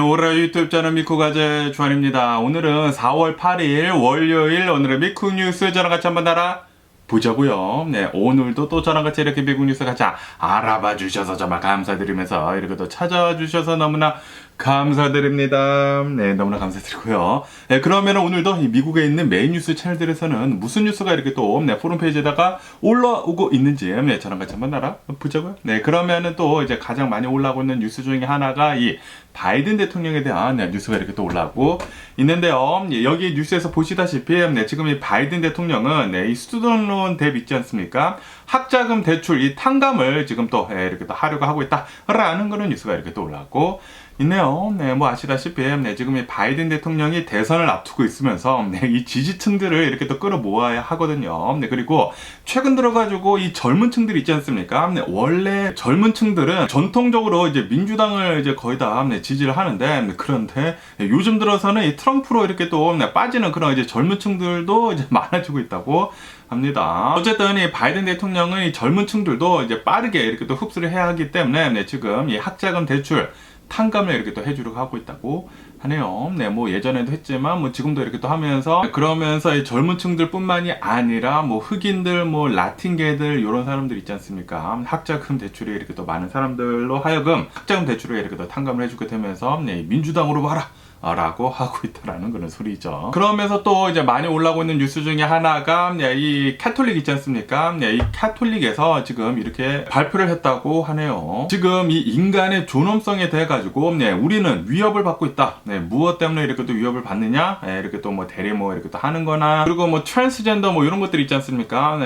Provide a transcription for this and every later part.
오라 유튜브 채널 미쿠가제 주한입니다. 오늘은 4월 8일 월요일 오늘의 미쿠 뉴스 저랑 같이 한번 알아보자고요. 네, 오늘도 또 저랑 같이 이렇게 미국 뉴스 같이 알아봐 주셔서 정말 감사드리면서 이렇게 또 찾아와 주셔서 너무나 감사드립니다. 네, 너무나 감사드리고요. 네, 그러면 오늘도 이 미국에 있는 메인 뉴스 채널들에서는 무슨 뉴스가 이렇게 또 네, 포럼 페이지에다가 올라오고 있는지 네, 저랑 같이 한번 알아보자고요. 네, 그러면은 또 이제 가장 많이 올라오고 있는 뉴스 중에 하나가 이 바이든 대통령에 대한 네, 뉴스가 이렇게 또 올라오고 있는데요. 여기 뉴스에서 보시다시피 네, 지금 이 바이든 대통령은 네, 이 스튜던론 뎁 있지 않습니까? 학자금 대출 이 탕감을 지금 또 네, 이렇게 또 하려고 하고 있다라는 그런 뉴스가 이렇게 또 올라오고 있네요. 네, 뭐 아시다시피 네, 지금 이 바이든 대통령이 대선을 앞두고 있으면서 네, 이 지지층들을 이렇게 또 끌어모아야 하거든요. 네, 그리고 최근 들어가지고 이 젊은 층들 있지 않습니까? 네, 원래 젊은 층들은 전통적으로 이제 민주당을 이제 거의 다 네, 지지를 하는데 네, 그런데 네, 요즘 들어서는 이 트럼프로 이렇게 또 네, 빠지는 그런 이제 젊은 층들도 이제 많아지고 있다고 합니다. 어쨌든 이 바이든 대통령은 이 젊은 층들도 이제 빠르게 이렇게 또 흡수를 해야 하기 때문에 네, 지금 이 학자금 대출 탕감을 이렇게 또 해주려고 하고 있다고 하네요. 네, 뭐 예전에도 했지만 뭐 지금도 이렇게 또 하면서 그러면서 이 젊은 층들뿐만이 아니라 뭐 흑인들, 뭐 라틴계들 이런 사람들 있지 않습니까? 학자금 대출이 이렇게 또 많은 사람들로 하여금 학자금 대출을 이렇게 또 탕감을 해주게 되면서 네, 민주당으로 와라. 라고 하고 있다라는 그런 소리죠. 그러면서 또 이제 많이 올라오고 있는 뉴스 중에 하나가 이 캐톨릭 있지 않습니까? 이 캐톨릭에서 지금 이렇게 발표를 했다고 하네요. 지금 이 인간의 존엄성에 대해 가지고 우리는 위협을 받고 있다. 무엇 때문에 이렇게 또 위협을 받느냐? 이렇게 또 뭐 대리 뭐 이렇게 또 하는 거나 그리고 뭐 트랜스젠더 뭐 이런 것들 있지 않습니까?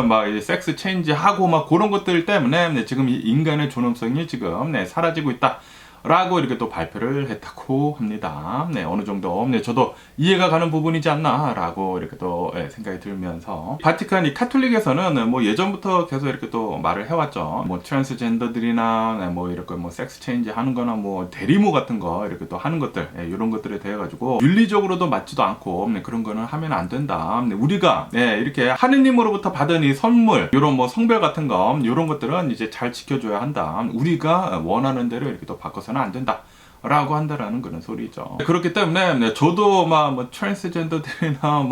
막 섹스 체인지 하고 막 그런 것들 때문에 지금 이 인간의 존엄성이 지금 사라지고 있다. 라고 이렇게 또 발표를 했다고 합니다. 네, 어느 정도, 네, 저도 이해가 가는 부분이지 않나, 라고 이렇게 또, 네, 생각이 들면서. 바티칸 이 카톨릭에서는 뭐 예전부터 계속 이렇게 또 말을 해왔죠. 뭐 트랜스젠더들이나, 네, 뭐 이렇게 뭐 섹스 체인지 하는 거나 뭐 대리모 같은 거, 이렇게 또 하는 것들, 네, 이런 것들에 대해 가지고, 윤리적으로도 맞지도 않고, 네, 그런 거는 하면 안 된다. 네, 우리가, 네, 이렇게 하느님으로부터 받은 이 선물, 이런 뭐 성별 같은 거, 이런 것들은 이제 잘 지켜줘야 한다. 우리가 원하는 대로 이렇게 또 바꿔서 안 된다. 라고 한다라는 그런 소리죠. 그렇기 때문에 저도 뭐 트랜스젠더들이나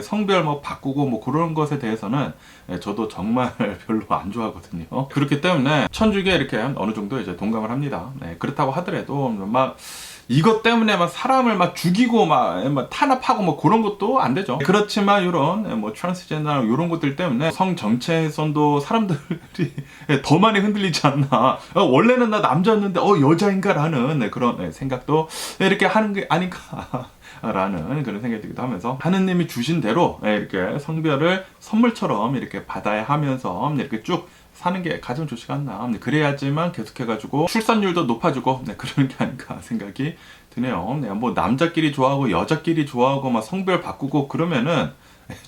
성별 바꾸고 뭐 그런 것에 대해서는 저도 정말 별로 안 좋아하거든요. 그렇기 때문에 천주교에 이렇게 어느 정도 이제 동감을 합니다. 그렇다고 하더라도 이것 때문에 사람을 죽이고 탄압하고 뭐 그런 것도 안 되죠. 그렇지만 이런 뭐 트랜스젠더 이런 것들 때문에 성 정체성도 사람들이 더 많이 흔들리지 않나. 원래는 나 남자였는데 여자인가라는 그런 생각도 이렇게 하는 게 아닌가. 라는 그런 생각이 들기도 하면서 하느님이 주신 대로 이렇게 성별을 선물처럼 이렇게 받아야 하면서 이렇게 쭉 사는 게 가장 좋지 않나. 그래야지만 계속해가지고 출산율도 높아지고 그런 게 아닌가 생각이 드네요. 뭐 남자끼리 좋아하고 여자끼리 좋아하고 막 성별 바꾸고 그러면은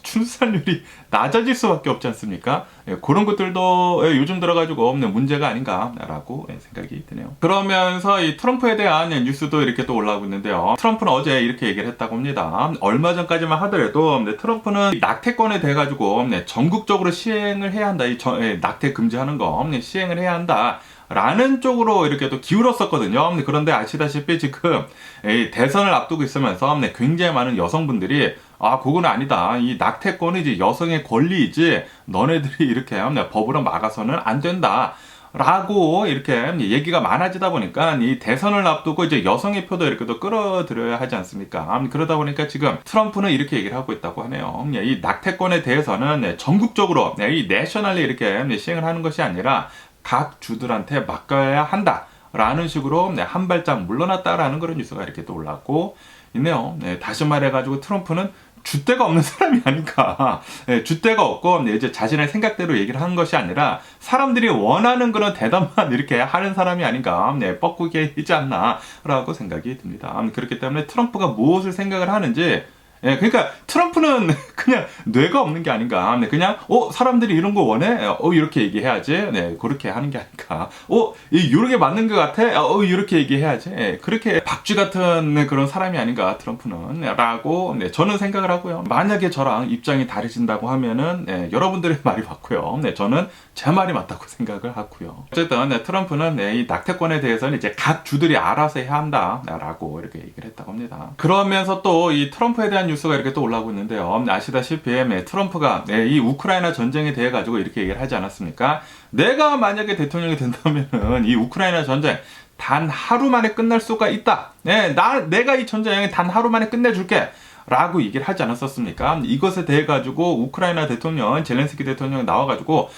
출산율이 낮아질 수밖에 없지 않습니까? 그런 것들도 요즘 들어가지고 문제가 아닌가라고 생각이 드네요. 그러면서 이 트럼프에 대한 뉴스도 이렇게 또 올라오고 있는데요. 트럼프는 어제 이렇게 얘기를 했다고 합니다. 얼마 전까지만 하더라도 트럼프는 낙태권에 대해 가지고 전국적으로 시행을 해야 한다. 이 낙태 금지하는 거 시행을 해야 한다. 라는 쪽으로 이렇게 또 기울었었거든요. 그런데 아시다시피 지금 대선을 앞두고 있으면서 굉장히 많은 여성분들이 그건 아니다. 이 낙태권은 이제 여성의 권리이지 너네들이 이렇게 법으로 막아서는 안 된다. 라고 이렇게 얘기가 많아지다 보니까 이 대선을 앞두고 이제 여성의 표도 이렇게 또 끌어들여야 하지 않습니까? 그러다 보니까 지금 트럼프는 이렇게 얘기를 하고 있다고 하네요. 이 낙태권에 대해서는 전국적으로 이 내셔널리 이렇게 시행을 하는 것이 아니라 각 주들한테 맡겨야 한다. 라는 식으로 한 발짝 물러났다라는 그런 뉴스가 이렇게 또 올라왔고 있네요. 다시 말해가지고 트럼프는 줏대가 없는 사람이 아닌가. 줏대가 없고 이제 자신의 생각대로 얘기를 하는 것이 아니라 사람들이 원하는 그런 대답만 이렇게 하는 사람이 아닌가. 뻐꾸기이지 않나 라고 생각이 듭니다. 그렇기 때문에 트럼프가 무엇을 생각을 하는지 예, 그러니까 트럼프는 그냥 뇌가 없는 게 아닌가. 네, 그냥 사람들이 이런 거 원해? 이렇게 얘기해야지. 네, 그렇게 하는 게 아닌가. 이렇게 맞는 것 같아? 이렇게 얘기해야지. 예, 그렇게 박쥐 같은 그런 사람이 아닌가 트럼프는. 네, 라고 네, 저는 생각을 하고요. 만약에 저랑 입장이 다르신다고 하면은 네, 여러분들의 말이 맞고요. 네, 저는 제 말이 맞다고 생각을 하고요. 어쨌든 네, 트럼프는 네, 이 낙태권에 대해서는 이제 각 주들이 알아서 해야 한다라고 이렇게 얘기를 했다고 합니다. 그러면서 또 이 트럼프에 대한 뉴스가 이렇게 또 올라오고 있는데요. 아시다시피 네, 트럼프가 네, 이 우크라이나 전쟁에 대해 가지고 이렇게 얘기를 하지 않았습니까? 내가 만약에 대통령이 된다면은 이 우크라이나 전쟁 단 하루 만에 끝날 수가 있다. 네, 내가 이 전쟁 단 하루 만에 끝내줄게. 라고 얘기를 하지 않았었습니까? 이것에 대해 가지고 우크라이나 대통령 젤렌스키 대통령이 나와가지고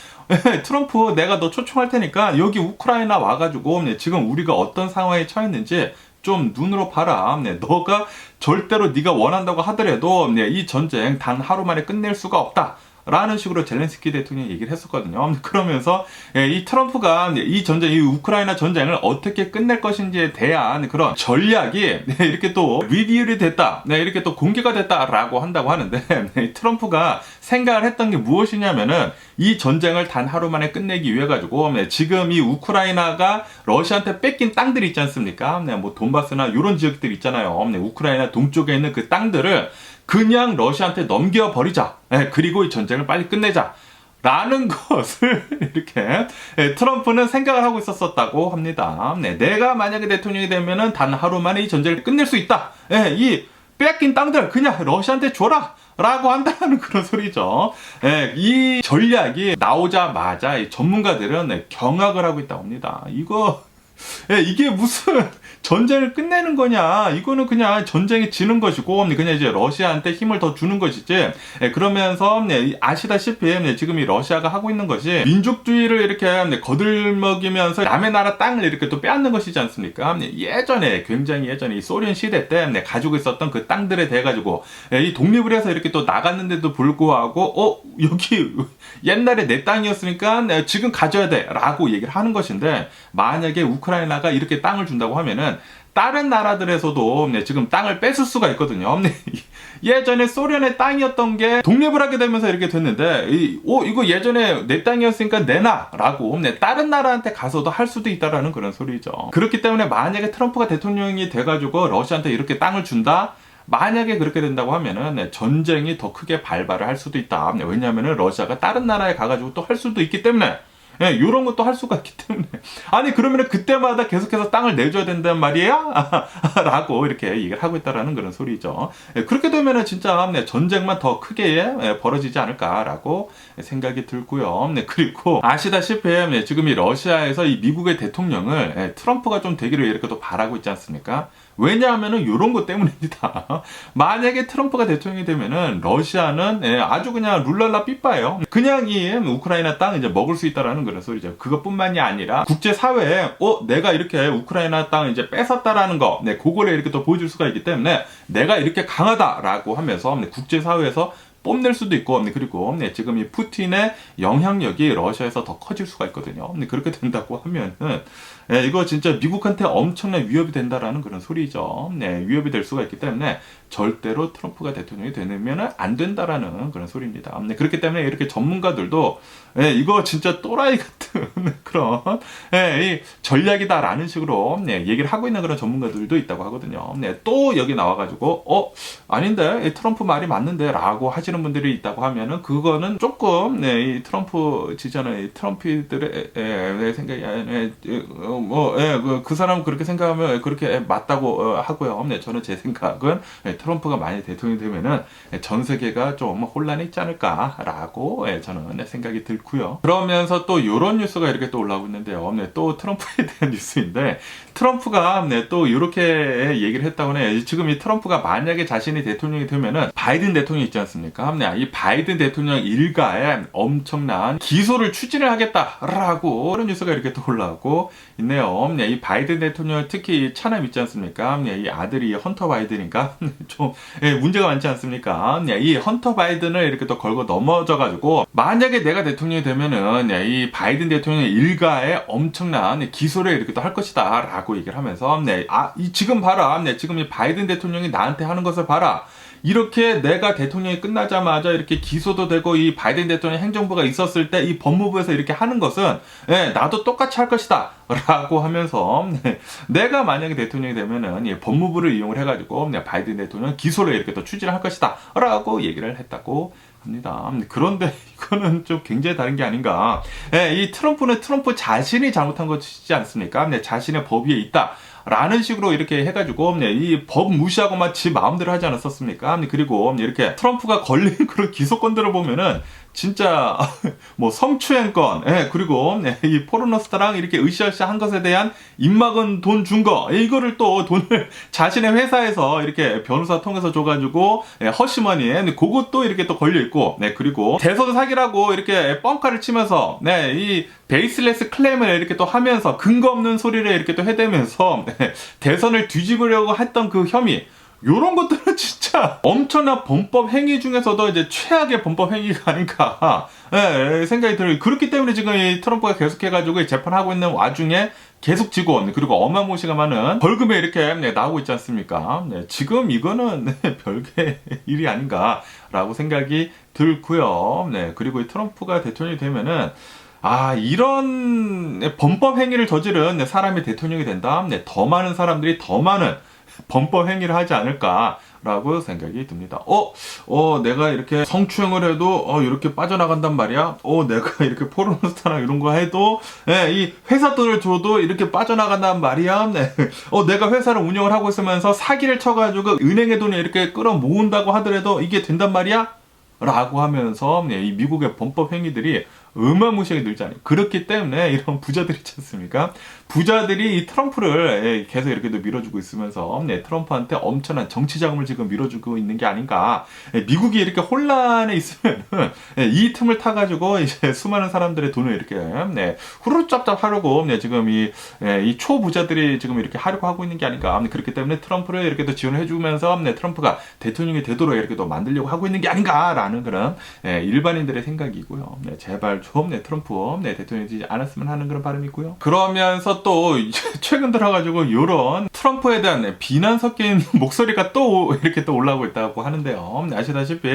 트럼프 내가 너 초청할 테니까 여기 우크라이나 와가지고 지금 우리가 어떤 상황에 처했는지 좀 눈으로 봐라. 너가 절대로 네가 원한다고 하더라도 이 전쟁 단 하루 만에 끝낼 수가 없다. 라는 식으로 젤렌스키 대통령이 얘기를 했었거든요. 그러면서 이 트럼프가 이 전쟁, 이 우크라이나 전쟁을 어떻게 끝낼 것인지에 대한 그런 전략이 이렇게 또 리뷰얼이 됐다. 이렇게 또 공개가 됐다라고 한다고 하는데 트럼프가 생각을 했던 게 무엇이냐면은 이 전쟁을 단 하루 만에 끝내기 위해 가지고 지금 이 우크라이나가 러시아한테 뺏긴 땅들이 있지 않습니까? 뭐 돈바스나 이런 지역들 있잖아요. 우크라이나 동쪽에 있는 그 땅들을 그냥 러시아한테 넘겨버리자. 그리고 이 전쟁을 빨리 끝내자. 라는 것을 이렇게 트럼프는 생각을 하고 있었다고 합니다. 내가 만약에 대통령이 되면은 단 하루 만에 이 전쟁을 끝낼 수 있다. 이 뺏긴 땅들 그냥 러시아한테 줘라. 라고 한다는 그런 소리죠. 이 전략이 나오자마자 이 전문가들은 경악을 하고 있다고 합니다. 이게 무슨 전쟁을 끝내는 거냐? 이거는 그냥 전쟁이 지는 것이고 그냥 이제 러시아한테 힘을 더 주는 것이지. 그러면서 아시다시피 지금 이 러시아가 하고 있는 것이 민족주의를 이렇게 거들먹이면서 남의 나라 땅을 이렇게 또 빼앗는 것이지 않습니까? 굉장히 예전에 이 소련 시대 때 가지고 있었던 그 땅들에 대해 가지고 이 독립을 해서 이렇게 또 나갔는데도 불구하고 여기 옛날에 내 땅이었으니까 지금 가져야 돼라고 얘기를 하는 것인데, 만약에 우크라이나가 이렇게 땅을 준다고 하면은 다른 나라들에서도 지금 땅을 뺏을 수가 있거든요. 예전에 소련의 땅이었던 게 독립을 하게 되면서 이렇게 됐는데 이거 예전에 내 땅이었으니까 내놔 라고 다른 나라한테 가서도 할 수도 있다라는 그런 소리죠. 그렇기 때문에 만약에 트럼프가 대통령이 돼가지고 러시아한테 이렇게 땅을 준다? 만약에 그렇게 된다고 하면은 전쟁이 더 크게 발발을 할 수도 있다. 왜냐하면은 러시아가 다른 나라에 가가지고 또 할 수도 있기 때문에, 이런 것도 할 수가 있기 때문에. 아니, 그러면은 그때마다 계속해서 땅을 내줘야 된단 말이야? 라고 이렇게 얘기를 하고 있다라는 그런 소리죠. 그렇게 되면은 진짜 전쟁만 더 크게 벌어지지 않을까라고 생각이 들고요. 그리고 아시다시피 지금 이 러시아에서 이 미국의 대통령을 트럼프가 좀 되기를 이렇게 또 바라고 있지 않습니까? 왜냐하면은 이런 것 때문입니다. 만약에 트럼프가 대통령이 되면은 러시아는 아주 그냥 룰랄라 삐빠예요. 그냥 이 우크라이나 땅 이제 먹을 수 있다라는 그런 소리죠. 그것뿐만이 아니라 국제 사회에 내가 이렇게 우크라이나 땅 이제 뺏었다라는 거, 그거를 이렇게 또 보여줄 수가 있기 때문에 내가 이렇게 강하다라고 하면서 국제 사회에서 뽐낼 수도 있고, 그리고 지금 이 푸틴의 영향력이 러시아에서 더 커질 수가 있거든요. 그렇게 된다고 하면은 이거 진짜 미국한테 엄청난 위협이 된다라는 그런 소리죠. 위협이 될 수가 있기 때문에 절대로 트럼프가 대통령이 되면 안 된다라는 그런 소리입니다. 그렇기 때문에 이렇게 전문가들도 이거 진짜 또라이 같은 그런 이 전략이다라는 식으로 얘기를 하고 있는 그런 전문가들도 있다고 하거든요. 또 여기 나와가지고 아닌데 트럼프 말이 맞는데 라고 하시는 분들이 있다고 하면은 그거는 조금 이 트럼프 지지하는 트럼피들의 생각이 그 사람은 그렇게 생각하면 그렇게 맞다고 하고요. 저는 제 생각은 트럼프가 만약 대통령이 되면은 전 세계가 좀 혼란이 있지 않을까라고 저는 생각이 들고요. 그러면서 또 이런 뉴스가 이렇게 또 올라오고 있는데요. 또 트럼프에 대한 뉴스인데, 트럼프가 또 이렇게 얘기를 했다고 해요. 지금 이 트럼프가 만약에 자신이 대통령이 되면은 바이든 대통령이 있지 않습니까? 이 바이든 대통령 일가에 엄청난 기소를 추진을 하겠다라고 그런 뉴스가 이렇게 또 올라오고 있네요. 이 바이든 대통령 특히 차남 있지 않습니까? 이 아들이 헌터 바이든인가? 좀 문제가 많지 않습니까? 이 헌터 바이든을 이렇게 또 걸고 넘어져가지고 만약에 내가 대통령이 되면은 이 바이든 대통령 일가에 엄청난 기소를 이렇게 또 할 것이다 라고 얘기를 하면서 지금 봐라. 지금 이 바이든 대통령이 나한테 하는 것을 봐라. 이렇게 내가 대통령이 끝나자마자 이렇게 기소도 되고 이 바이든 대통령 행정부가 있었을 때 이 법무부에서 이렇게 하는 것은 나도 똑같이 할 것이다 라고 하면서 내가 만약에 대통령이 되면은 법무부를 이용을 해가지고 바이든 대통령 기소를 이렇게 또 추진을 할 것이다 라고 얘기를 했다고 합니다. 그런데 이거는 좀 굉장히 다른 게 아닌가. 이 트럼프는 트럼프 자신이 잘못한 것이지 않습니까? 자신의 법 위에 있다. 라는 식으로 이렇게 해가지고 이 법 무시하고만 지 마음대로 하지 않았었습니까? 그리고 이렇게 트럼프가 걸린 그런 기소권들을 보면은 진짜 뭐 성추행권, 그리고 이 포르노스타랑 이렇게 으쌰으쌰 한 것에 대한 입막은 돈 준 거, 이거를 또 돈을 자신의 회사에서 이렇게 변호사 통해서 줘가지고 허시머니, 그것도 이렇게 또 걸려 있고, 그리고 대선 사기라고 이렇게 뻥카를 치면서 이 베이스레스 클레임을 이렇게 또 하면서 근거 없는 소리를 이렇게 또 해대면서 대선을 뒤집으려고 했던 그 혐의. 요런 것들은 진짜 엄청난 범법 행위 중에서도 이제 최악의 범법 행위가 아닌가 생각이 들어요. 그렇기 때문에 지금 이 트럼프가 계속해가지고 재판하고 있는 와중에 계속 직원 그리고 어마무시가 많은 벌금에 이렇게 나오고 있지 않습니까? 지금 이거는 별개 일이 아닌가라고 생각이 들고요. 그리고 이 트럼프가 대통령이 되면은 이런 범법 행위를 저지른 사람이 대통령이 된다. 더 많은 사람들이 더 많은 범법 행위를 하지 않을까라고 생각이 듭니다. 내가 이렇게 성추행을 해도 이렇게 빠져나간단 말이야. 내가 이렇게 포르노스타랑 이런 거 해도 이 회사 돈을 줘도 이렇게 빠져나간단 말이야. 내가 회사를 운영을 하고 있으면서 사기를 쳐가지고 은행의 돈을 이렇게 끌어 모은다고 하더라도 이게 된단 말이야. 라고 하면서 이 미국의 범법 행위들이 어마무시하게 늘지 않아요. 그렇기 때문에 이런 부자들이 있지 않습니까? 부자들이 이 트럼프를 계속 이렇게 밀어주고 있으면서 트럼프한테 엄청난 정치 자금을 지금 밀어주고 있는 게 아닌가. 미국이 이렇게 혼란에 있으면 이 틈을 타가지고 이제 수많은 사람들의 돈을 이렇게 후루룩 짭짭 하려고 지금 이 초부자들이 지금 이렇게 하려고 하고 있는 게 아닌가. 그렇기 때문에 트럼프를 이렇게 또 지원해주면서 트럼프가 대통령이 되도록 이렇게 또 만들려고 하고 있는 게 아닌가라는 그런 일반인들의 생각이고요. 제발 좀 트럼프 대통령이 되지 않았으면 하는 그런 바람이 있고요. 그러면서 또 최근 들어가지고 이런 트럼프에 대한 비난 섞인 목소리가 또 이렇게 또 올라오고 있다고 하는데요. 아시다시피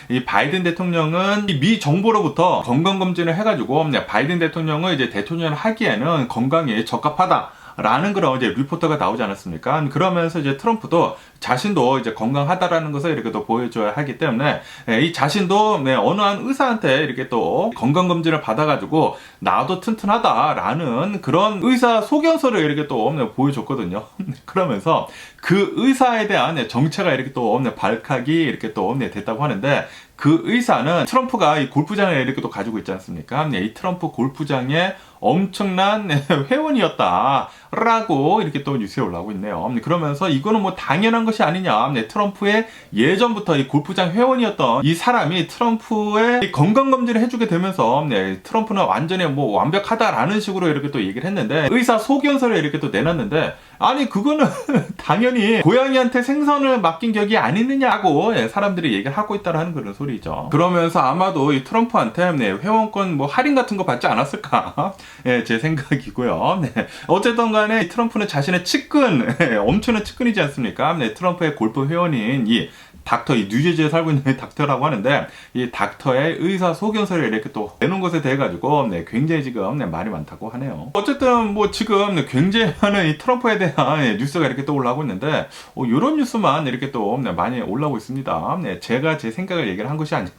이 바이든 대통령은 미 정부로부터 건강검진을 해가지고 바이든 대통령을 이제 대통령을 하기에는 건강에 적합하다. 라는 그런 이제 리포터가 나오지 않았습니까? 그러면서 이제 트럼프도 자신도 이제 건강하다라는 것을 이렇게 또 보여줘야 하기 때문에 이 자신도 어느 한 의사한테 이렇게 또 건강검진을 받아가지고 나도 튼튼하다라는 그런 의사 소견서를 이렇게 또 보여줬거든요. 그러면서 그 의사에 대한 정체가 이렇게 또 발칵이 이렇게 또 됐다고 하는데 그 의사는 트럼프가 이 골프장을 이렇게 또 가지고 있지 않습니까? 이 트럼프 골프장의 엄청난 회원이었다라고 이렇게 또 뉴스에 올라오고 있네요. 그러면서 이거는 뭐 당연한 것이 아니냐. 트럼프의 예전부터 이 골프장 회원이었던 이 사람이 트럼프의 건강검진을 해주게 되면서 트럼프는 완전히 뭐 완벽하다라는 식으로 이렇게 또 얘기를 했는데 의사 소견서를 이렇게 또 내놨는데 아니 그거는 당연히 고양이한테 생선을 맡긴 격이 아니느냐고 사람들이 얘기를 하고 있다라는 그런 소리죠. 그러면서 아마도 이 트럼프한테 회원권 뭐 할인 같은 거 받지 않았을까 제 생각이고요. 어쨌든 간에 트럼프는 자신의 측근 엄청난 측근이지 않습니까? 트럼프의 골프 회원인 이 닥터, 이 뉴저지에 살고 있는 닥터라고 하는데 이 닥터의 의사 소견서를 이렇게 또 내놓은 것에 대해 가지고 굉장히 지금 말이 많다고 하네요. 어쨌든 뭐 지금 굉장히 많은 이 트럼프에 대한 뉴스가 이렇게 또 올라오고 있는데 이런 뉴스만 이렇게 또 많이 올라오고 있습니다. 제가 제 생각을 얘기를 한 것이 아니라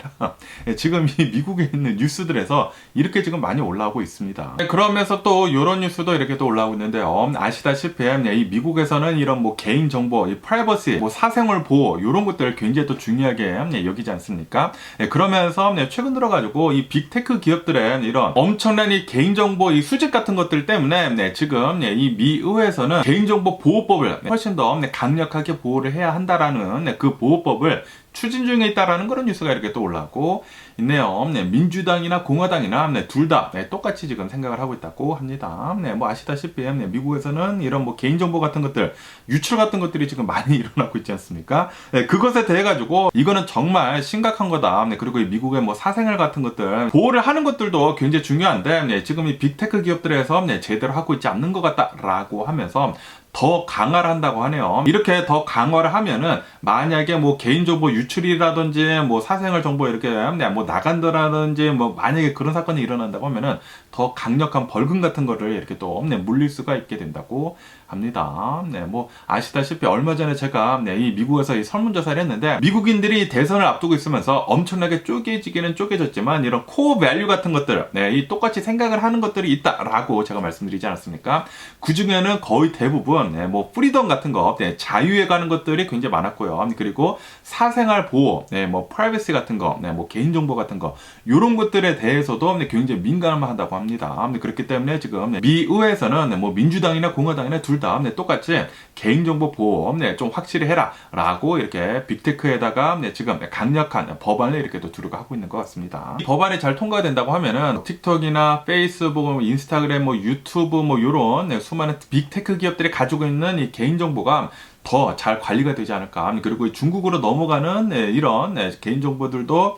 지금 이 미국에 있는 뉴스들에서 이렇게 지금 많이 올라오고 있습니다. 그러면서 또 이런 뉴스도 이렇게 또 올라오고 있는데요. 아시다시피 이 미국에서는 이런 뭐 개인 정보, 이 프라이버시, 뭐 사생활 보호 이런 것들 굉장히 또 중요하게 여기지 않습니까? 그러면서 최근 들어가지고 이 빅테크 기업들의 이런 엄청난 이 개인정보 이 수집 같은 것들 때문에 지금 이 미 의회에서는 개인정보 보호법을 훨씬 더 강력하게 보호를 해야 한다라는 그 보호법을 추진 중에 있다라는 그런 뉴스가 이렇게 또 올라오고 있네요. 네, 민주당이나 공화당이나 네, 둘 다 똑같이 지금 생각을 하고 있다고 합니다. 네, 뭐 아시다시피 미국에서는 이런 뭐 개인정보 같은 것들, 유출 같은 것들이 지금 많이 일어나고 있지 않습니까? 네, 그것에 대해 가지고 이거는 정말 심각한 거다. 네, 그리고 이 미국의 뭐 사생활 같은 것들 보호를 하는 것들도 굉장히 중요한데 지금 이 빅테크 기업들에서 제대로 하고 있지 않는 것 같다라고 하면서 더 강화를 한다고 하네요. 이렇게 더 강화를 하면은 만약에 뭐 개인정보 유출이라든지 뭐 사생활 정보 이렇게 뭐 나간다라든지 뭐 만약에 그런 사건이 일어난다고 하면은 더 강력한 벌금 같은 거를 이렇게 또 물릴 수가 있게 된다고 합니다. 네, 뭐 아시다시피 얼마 전에 제가 이 미국에서 이 설문조사를 했는데 미국인들이 대선을 앞두고 있으면서 엄청나게 쪼개지기는 쪼개졌지만 이런 코어 밸류 같은 것들, 이 똑같이 생각을 하는 것들이 있다라고 제가 말씀드리지 않았습니까? 그 중에는 거의 대부분 뭐 프리덤 같은 거, 자유에 가는 것들이 굉장히 많았고요. 그리고 사생활 보호, 뭐 프라이버시 같은 거, 뭐 개인정보 같은 거 이런 것들에 대해서도 굉장히 민감하다고 합니다. 그렇기 때문에 지금 미 의회에서는 뭐 민주당이나 공화당이나 둘 다 똑같이 개인정보 보호 좀 확실히 해라 라고 이렇게 빅테크에다가 지금 강력한 법안을 이렇게 또 두르고 하고 있는 것 같습니다. 이 법안이 잘 통과가 된다고 하면은 틱톡이나 페이스북, 인스타그램, 뭐 유튜브 뭐 이런 수많은 빅테크 기업들이 가지고 있는 이 개인정보가 더 잘 관리가 되지 않을까. 그리고 중국으로 넘어가는 이런 개인정보들도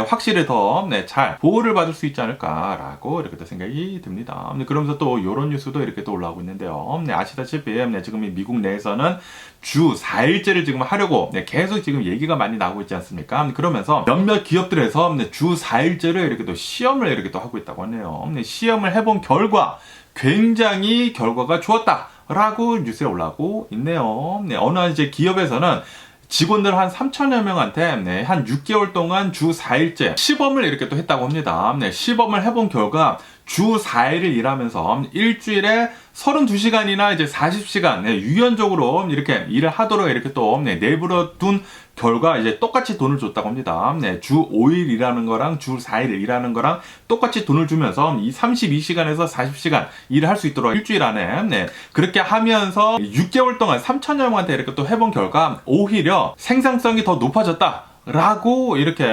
확실히 더 잘 보호를 받을 수 있지 않을까라고 이렇게 또 생각이 듭니다. 그러면서 또 이런 뉴스도 이렇게 또 올라오고 있는데요. 아시다시피 지금 이 미국 내에서는 주 4일제를 지금 하려고 계속 지금 얘기가 많이 나오고 있지 않습니까? 그러면서 몇몇 기업들에서 주 4일제를 이렇게 또 시험을 이렇게 또 하고 있다고 하네요. 시험을 해본 결과 굉장히 결과가 좋았다. 라고 뉴스에 올라오고 있네요. 어느 이제 기업에서는 직원들 한 3천여 명한테 한 6개월 동안 주 4일째 시범을 이렇게 또 했다고 합니다. 시범을 해본 결과 주 4일을 일하면서 일주일에 32시간이나 이제 40시간 유연적으로 이렇게 일을 하도록 이렇게 또 내버려 둔 결과 이제 똑같이 돈을 줬다고 합니다. 주 5일 일하는 거랑 주 4일 일하는 거랑 똑같이 돈을 주면서 이 32시간에서 40시간 일을 할 수 있도록 일주일 안에 그렇게 하면서 6개월 동안 3천여 명한테 이렇게 또 해본 결과 오히려 생산성이 더 높아졌다. 라고 이렇게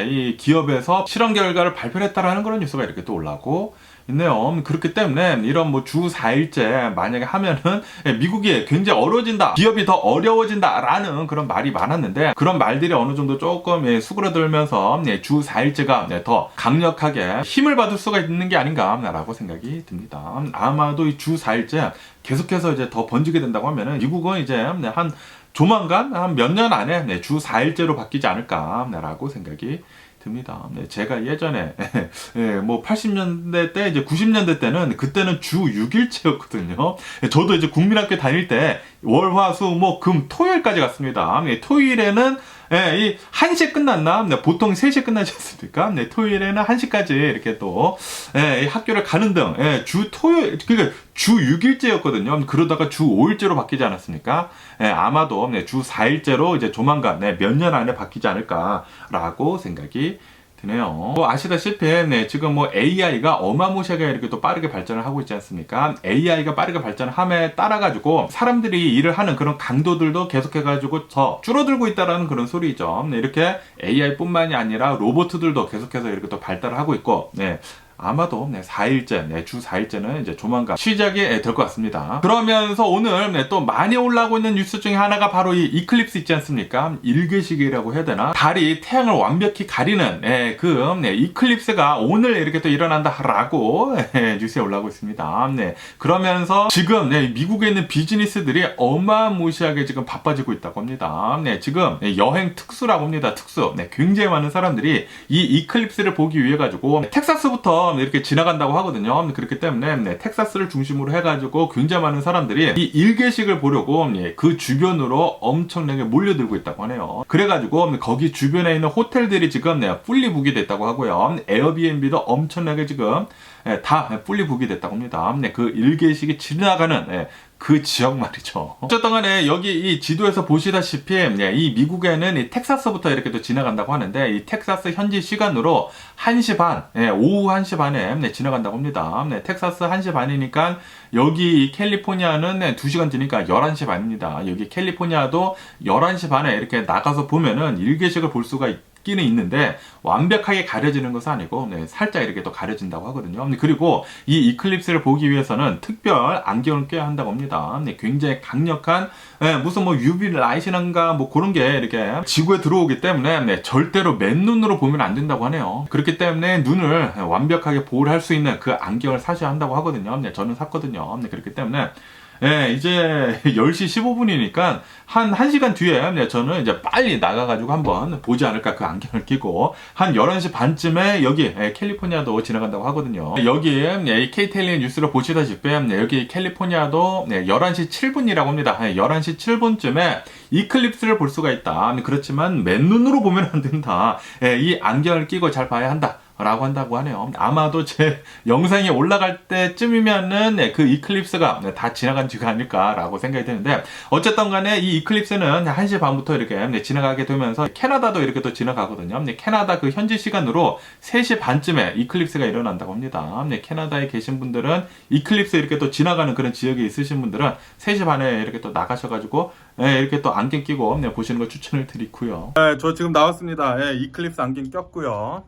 이 기업에서 실험 결과를 발표했다라는 그런 뉴스가 이렇게 또 올라오고 있네요. 그렇기 때문에 이런 뭐 주 4일째 만약에 하면은 미국이 굉장히 어려워진다, 기업이 더 어려워진다라는 그런 말이 많았는데 그런 말들이 어느 정도 조금 수그러들면서 주 4일째가 더 강력하게 힘을 받을 수가 있는 게 아닌가라고 생각이 듭니다. 아마도 이 주 4일째 계속해서 이제 더 번지게 된다고 하면은 미국은 이제 한 조만간 한 몇 년 안에 주 4일제로 바뀌지 않을까라고 생각이 듭니다. 제가 예전에 뭐 80년대 때 이제 90년대 때는 그때는 주 6일제였거든요. 저도 이제 국민학교 다닐 때 월, 화, 수, 목, 금, 토요일까지 갔습니다. 토요일에는 이 1시에 끝났나? 보통 3시에 끝나지 않습니까? 토요일에는 1시까지 이렇게 또 학교를 가는 등 주 토요일, 그러니까 주 6일제였거든요. 그러다가 주 5일제로 바뀌지 않았습니까? 아마도 주 4일제로 이제 조만간 몇 년 안에 바뀌지 않을까라고 생각이 드네요. 뭐 아시다시피 지금 뭐 AI가 어마무시하게 이렇게 또 빠르게 발전을 하고 있지 않습니까? AI가 빠르게 발전함에 따라 가지고 사람들이 일을 하는 그런 강도들도 계속해 가지고 더 줄어들고 있다라는 그런 소리죠. 이렇게 AI뿐만이 아니라 로봇들도 계속해서 이렇게 또 발달을 하고 있고 아마도 4일째, 주 4일째는 이제 조만간 시작이 될 것 같습니다. 그러면서 오늘 또 많이 올라오고 있는 뉴스 중에 하나가 바로 이 이클립스 있지 않습니까? 일개식이라고 해야 되나? 달이 태양을 완벽히 가리는 그 이클립스가 오늘 이렇게 또 일어난다라고 뉴스에 올라오고 있습니다. 그러면서 지금 미국에 있는 비즈니스들이 어마무시하게 지금 바빠지고 있다고 합니다. 지금 여행 특수라고 합니다. 특수. 굉장히 많은 사람들이 이 이클립스를 보기 위해 가지고 텍사스부터 이렇게 지나간다고 하거든요. 그렇기 때문에 텍사스를 중심으로 해가지고 굉장히 많은 사람들이 이 일개식을 보려고 그 주변으로 엄청나게 몰려들고 있다고 하네요. 그래가지고 거기 주변에 있는 호텔들이 지금 풀리 북이 됐다고 하고요. 에어비앤비도 엄청나게 지금 다 풀리 북이 됐다고 합니다. 그 일개식이 지나가는 그 지역 말이죠. 어쨌든 간에 여기 이 지도에서 보시다시피 이 미국에는 이 텍사스부터 이렇게 또 지나간다고 하는데 이 텍사스 현지 시간으로 1시 반, 오후 1시 반에 지나간다고 합니다. 텍사스 1시 반이니까 여기 캘리포니아는 2시간 뒤니까 11시 반입니다. 여기 캘리포니아도 11시 반에 이렇게 나가서 보면은 일개식을 볼 수가 있기는 있는데 완벽하게 가려지는 것은 아니고 살짝 이렇게 또 가려진다고 하거든요. 그리고 이 이클립스를 보기 위해서는 특별 안경을 껴야 한다고 합니다. 굉장히 강력한 무슨 뭐 UV 라이트인가 뭐 그런 게 이렇게 지구에 들어오기 때문에 절대로 맨눈으로 보면 안 된다고 하네요. 그렇기 때문에 눈을 완벽하게 보호를 할 수 있는 그 안경을 사셔야 한다고 하거든요. 저는 샀거든요. 그렇기 때문에 이제 10시 15분이니까 한 1시간 뒤에 저는 이제 빨리 나가가지고 한번 보지 않을까, 그 안경을 끼고. 한 11시 반쯤에 여기 캘리포니아도 지나간다고 하거든요. 여기 KTLA 뉴스로 보시다시피 여기 캘리포니아도 11시 7분이라고 합니다. 11시 7분쯤에 이클립스를 볼 수가 있다. 그렇지만 맨눈으로 보면 안 된다. 이 안경을 끼고 잘 봐야 한다 라고 한다고 하네요. 아마도 제 영상이 올라갈 때쯤이면은 그 이클립스가 다 지나간 지가 아닐까라고 생각이 드는데, 어쨌든 간에 이 이클립스는 1시 반부터 이렇게 지나가게 되면서 캐나다도 이렇게 또 지나가거든요. 캐나다 그 현지 시간으로 3시 반쯤에 이클립스가 일어난다고 합니다. 캐나다에 계신 분들은 이클립스 이렇게 또 지나가는 그런 지역에 있으신 분들은 3시 반에 이렇게 또 나가셔가지고 이렇게 또 안경 끼고 보시는 걸 추천을 드리고요. 저 지금 나왔습니다. 이클립스 안경 꼈고요.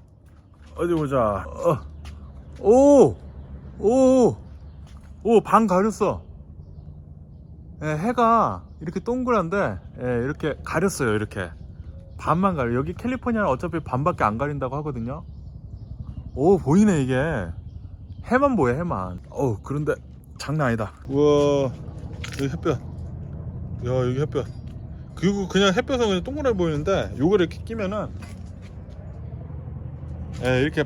어디 보자. 반 가렸어. 해가 이렇게 동그란데 이렇게 가렸어요. 이렇게 반만 가려. 여기 캘리포니아는 어차피 반밖에 안 가린다고 하거든요. 보이네. 이게 해만 보여, 해만. 그런데 장난 아니다. 우와, 여기 햇볕. 야, 여기 햇볕. 그리고 그냥 햇볕은 그냥 동그랗게 보이는데 요거를 이렇게 끼면은 이렇게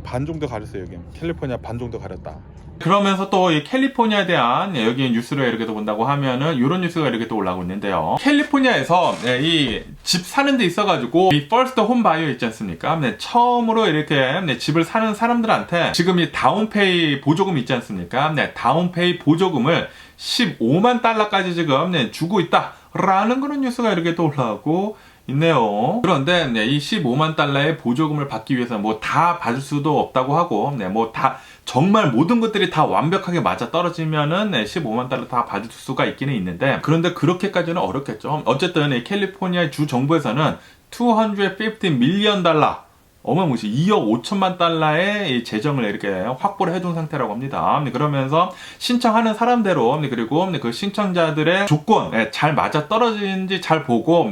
반 정도 가렸어요. 여기 캘리포니아 반 정도 가렸다. 그러면서 또 이 캘리포니아에 대한 여기 뉴스를 이렇게 또 본다고 하면은 이런 뉴스가 이렇게 또 올라오고 있는데요. 캘리포니아에서 이 집 사는 데 있어가지고 이 퍼스트 홈 바이어 있지 않습니까? 처음으로 이렇게 집을 사는 사람들한테 지금 이 다운페이 보조금 있지 않습니까? 다운페이 보조금을 15만 달러까지 지금 주고 있다라는 그런 뉴스가 이렇게 또 올라오고 있네요. 그런데 이 15만 달러의 보조금을 받기 위해서 뭐 다 받을 수도 없다고 하고, 뭐 다 정말 모든 것들이 다 완벽하게 맞아 떨어지면은 15만 달러 다 받을 수가 있기는 있는데, 그런데 그렇게까지는 어렵겠죠. 어쨌든 이 캘리포니아 주 정부에서는 250 밀리언 달러, 어마무시 2억 5천만 달러의 재정을 이렇게 확보를 해둔 상태라고 합니다. 그러면서 신청하는 사람대로, 그리고 그 신청자들의 조건 잘 맞아 떨어지는지 잘 보고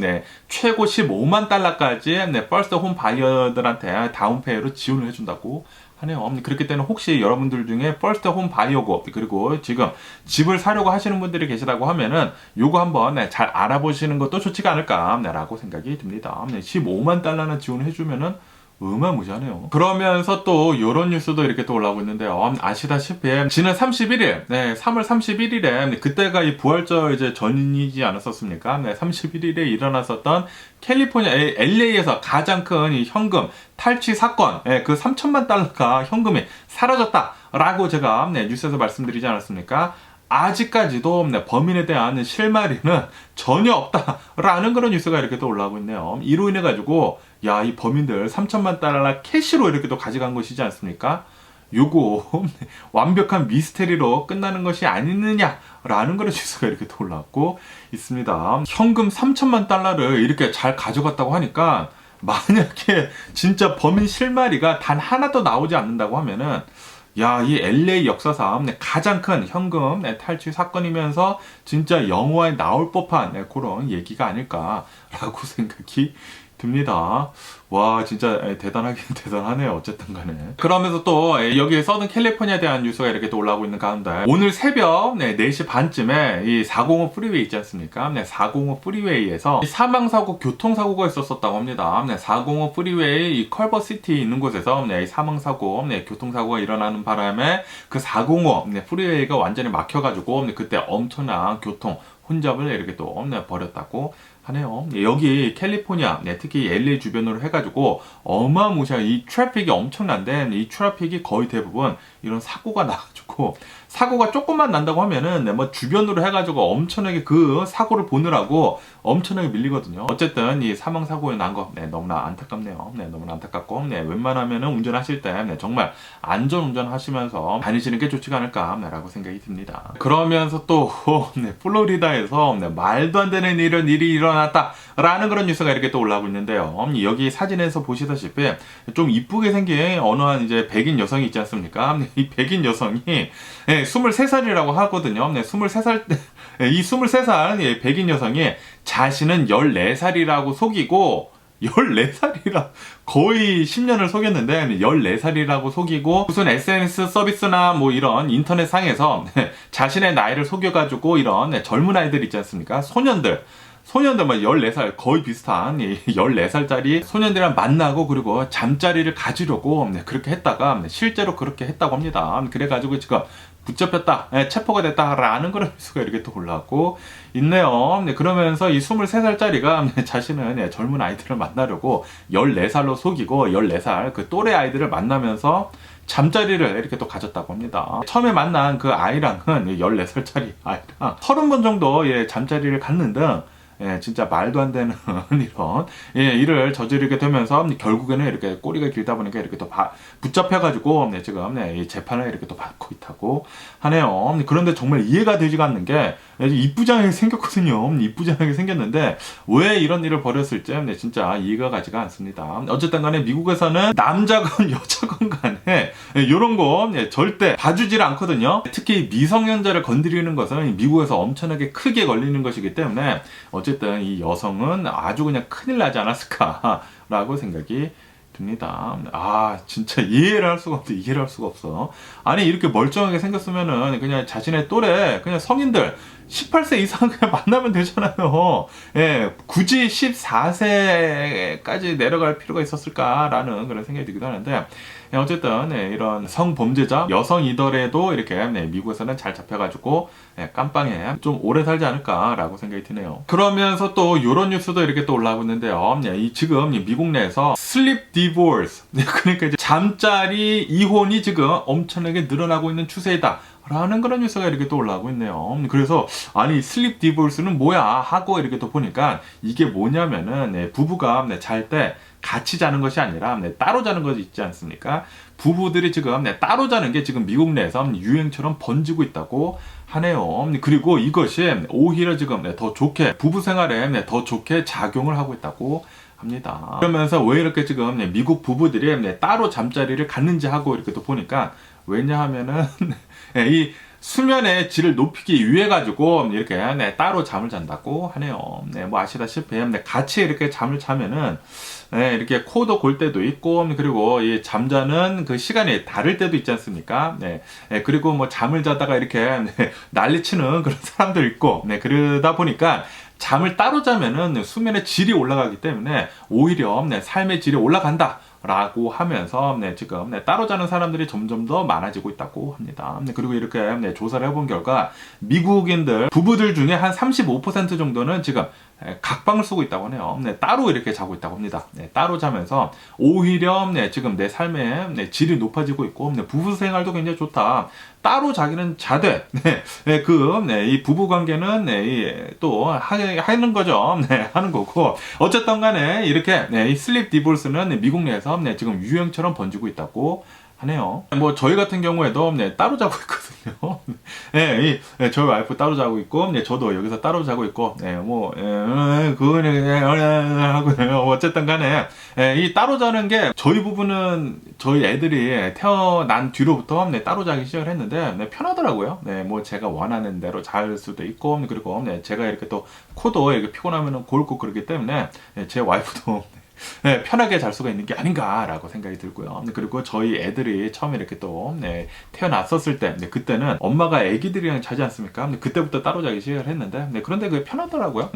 최고 15만 달러까지 퍼스트 홈 바이어들한테 다운페이로 지원을 해준다고 하네요. 그렇기 때문에 혹시 여러분들 중에 퍼스트 홈 바이어고 그리고 지금 집을 사려고 하시는 분들이 계시다고 하면은 요거 한번 잘 알아보시는 것도 좋지가 않을까라고 생각이 듭니다. 15만 달러나 지원을 해주면은 어마무시하네요. 그러면서 또 이런 뉴스도 이렇게 또 올라오고 있는데요. 아시다시피 지난 31일, 3월 31일에 그때가 이 부활절 이제 전이지 않았었습니까? 31일에 일어났었던 캘리포니아 LA에서 가장 큰 이 현금 탈취 사건, 그 3천만 달러가 현금이 사라졌다라고 제가 뉴스에서 말씀드리지 않았습니까? 아직까지도 범인에 대한 실마리는 전혀 없다라는 그런 뉴스가 이렇게 또 올라오고 있네요. 이로 인해 가지고 이 범인들 3천만 달러 캐시로 이렇게 또 가져간 것이지 않습니까? 요거 완벽한 미스테리로 끝나는 것이 아니느냐라는 그런 뉴스가 이렇게 또 올라오고 있습니다. 현금 3천만 달러를 이렇게 잘 가져갔다고 하니까 만약에 진짜 범인 실마리가 단 하나도 나오지 않는다고 하면은 이 LA 역사상 가장 큰 현금 탈취 사건이면서 진짜 영화에 나올 법한 그런 얘기가 아닐까라고 생각이 듭니다. 와, 진짜 대단하긴 대단하네요. 어쨌든 간에. 그러면서 또 여기 서든 캘리포니아에 대한 뉴스가 이렇게 또 올라오고 있는 가운데 오늘 새벽 4시 반쯤에 이 405 프리웨이 있지 않습니까? 405 프리웨이에서 사망사고, 교통사고가 있었다고 합니다. 405 프리웨이 이 컬버시티 있는 곳에서 사망사고, 교통사고가 일어나는 바람에 그 405 프리웨이가 완전히 막혀가지고 그때 엄청난 교통 혼잡을 이렇게 또 벌였다고 하네요. 여기 캘리포니아, 특히 LA 주변으로 해가지고 어마무시한 이 트래픽이 엄청난데 이 트래픽이 거의 대부분 이런 사고가 나가지고 사고가 조금만 난다고 하면은 뭐 주변으로 해가지고 엄청나게 그 사고를 보느라고 엄청나게 밀리거든요. 어쨌든 이 사망 사고에 난 거 너무나 안타깝네요. 너무나 안타깝고 웬만하면은 운전하실 때 정말 안전 운전하시면서 다니시는 게 좋지가 않을까라고 생각이 듭니다. 그러면서 또 플로리다에서 말도 안 되는 이런 일이 일어났다라는 그런 뉴스가 이렇게 또 올라오고 있는데요. 여기 사진에서 보시다시피 좀 이쁘게 생긴 어느 한 이제 백인 여성이 있지 않습니까? 이 백인 여성이 23살이라고 하거든요. 23살 이 23살 백인 여성이 자신은 14살이라고 속이고 14살이라 거의 10년을 속였는데 14살이라고 속이고 무슨 SNS 서비스나 뭐 이런 인터넷 상에서 자신의 나이를 속여가지고 이런 젊은 아이들 있지 않습니까? 소년들 막 14살 거의 비슷한 14살짜리 소년들이랑 만나고 그리고 잠자리를 가지려고 그렇게 했다가 실제로 그렇게 했다고 합니다. 그래가지고 지금 붙잡혔다, 체포가 됐다라는 그런 뉴스가 이렇게 또 올라오고 있네요. 그러면서 이 23살짜리가 자신은 젊은 아이들을 만나려고 14살로 속이고 14살 그 또래 아이들을 만나면서 잠자리를 이렇게 또 가졌다고 합니다. 처음에 만난 그 아이랑은 14살짜리 아이랑 30번 정도 잠자리를 갖는 등 진짜 말도 안 되는 이런 일을 저지르게 되면서 결국에는 이렇게 꼬리가 길다 보니까 이렇게 또 붙잡혀가지고 지금 이 재판을 이렇게 또 받고 있다고 하네요. 그런데 정말 이해가 되지가 않는 게 이쁘장하게 생겼거든요. 이쁘장하게 생겼는데 왜 이런 일을 벌였을지 진짜 이해가 가지가 않습니다. 어쨌든 간에 미국에서는 남자건 여자건 간에 이런 거 절대 봐주질 않거든요. 특히 미성년자를 건드리는 것은 미국에서 엄청나게 크게 걸리는 것이기 때문에 어쨌든 이 여성은 아주 그냥 큰일 나지 않았을까라고 생각이 듭니다. 진짜 이해를 할 수가 없어. 아니 이렇게 멀쩡하게 생겼으면은 그냥 자신의 또래 그냥 성인들 18세 이상 그냥 만나면 되잖아요. 굳이 14세까지 내려갈 필요가 있었을까라는 그런 생각이 들기도 하는데 어쨌든 이런 성범죄자 여성이더라도 이렇게 미국에서는 잘 잡혀가지고 깜빵에 좀 오래 살지 않을까라고 생각이 드네요. 그러면서 또 이런 뉴스도 이렇게 또 올라오고 있는데요. 지금 미국 내에서 슬립 디보스 그러니까 이제 잠자리 이혼이 지금 엄청나게 늘어나고 있는 추세이다. 라는 그런 뉴스가 이렇게 또 올라오고 있네요. 그래서 아니 슬립 디보스는 뭐야 하고 이렇게 또 보니까 이게 뭐냐면은 부부가 잘 때 같이 자는 것이 아니라 따로 자는 것이 있지 않습니까? 부부들이 지금 따로 자는 게 지금 미국 내에서 유행처럼 번지고 있다고 하네요. 그리고 이것이 오히려 지금 더 좋게 부부 생활에 더 좋게 작용을 하고 있다고 합니다. 그러면서 왜 이렇게 지금 미국 부부들이 따로 잠자리를 갖는지 하고 이렇게 또 보니까 왜냐하면은 이 수면의 질을 높이기 위해 가지고 이렇게 따로 잠을 잔다고 하네요. 뭐 아시다시피 같이 이렇게 잠을 자면은 이렇게 코도 골 때도 있고 그리고 이 잠자는 그 시간이 다를 때도 있지 않습니까? 그리고 뭐 잠을 자다가 이렇게 난리치는 그런 사람도 있고 그러다 보니까 잠을 따로 자면은 수면의 질이 올라가기 때문에 오히려 삶의 질이 올라간다. 라고 하면서 지금 따로 자는 사람들이 점점 더 많아지고 있다고 합니다. 그리고 이렇게 조사를 해본 결과 미국인들 부부들 중에 한 35% 정도는 지금 각방을 쓰고 있다고 하네요. 따로 이렇게 자고 있다고 합니다. 따로 자면서 오히려 지금 내 삶의 질이 높아지고 있고 부부 생활도 굉장히 좋다. 따로 자기는 자되 이 부부 관계는 또 하는 거죠. 하는 거고 어쨌든 간에 이렇게 이 슬립 디볼스는 미국 내에서 지금 유행처럼 번지고 있다고 하네요. 뭐 저희 같은 경우에도 따로 자고 있거든요. 저희 와이프 따로 자고 있고 저도 여기서 따로 자고 있고 그거는 하고요. 어쨌든 간에 이 따로 자는 게 저희 부부는 저희 애들이 태어난 뒤로부터 따로 자기 시작을 했는데 편하더라고요. 뭐 제가 원하는 대로 잘 수도 있고 그리고 제가 이렇게 또 코도 이렇게 피곤하면 골고 그러기 때문에 제 와이프도 편하게 잘 수가 있는 게 아닌가라고 생각이 들고요. 그리고 저희 애들이 처음에 이렇게 또 태어났었을 때 그때는 엄마가 애기들이랑 자지 않습니까? 그때부터 따로 자기 시작을 했는데 그런데 그게 편하더라고요.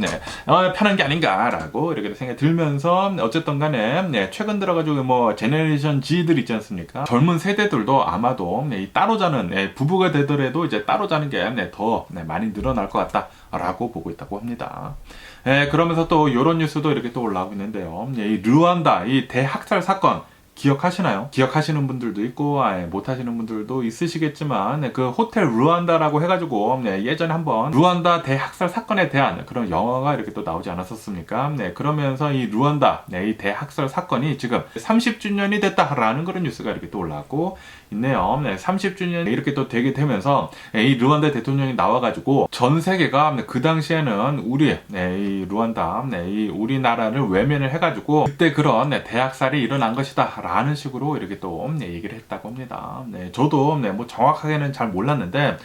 편한 게 아닌가라고 이렇게 생각이 들면서 어쨌든 간에 최근 들어가지고 뭐 제네레이션 G들 있지 않습니까? 젊은 세대들도 아마도 따로 자는 부부가 되더라도 이제 따로 자는 게 더 많이 늘어날 것 같다라고 보고 있다고 합니다. 그러면서 또 이런 뉴스도 이렇게 또 올라오고 있는데요. 이 르완다 이 대학살 사건 기억하시나요? 기억하시는 분들도 있고 못 하시는 분들도 있으시겠지만 그 호텔 루안다라고 해가지고 예전에 한번 루안다 대학살 사건에 대한 그런 영화가 이렇게 또 나오지 않았었습니까? 그러면서 이 루안다 이 대학살 사건이 지금 30주년이 됐다라는 그런 뉴스가 이렇게 또 올라왔고 있네요. 30주년 이렇게 또 되게 되면서 이 루안다 대통령이 나와가지고 전 세계가 그 당시에는 이 루안다 이 우리나라를 외면을 해가지고 그때 그런 대학살이 일어난 것이다 라는 식으로 이렇게 또 얘기를 했다고 합니다. 저도 뭐 정확하게는 잘 몰랐는데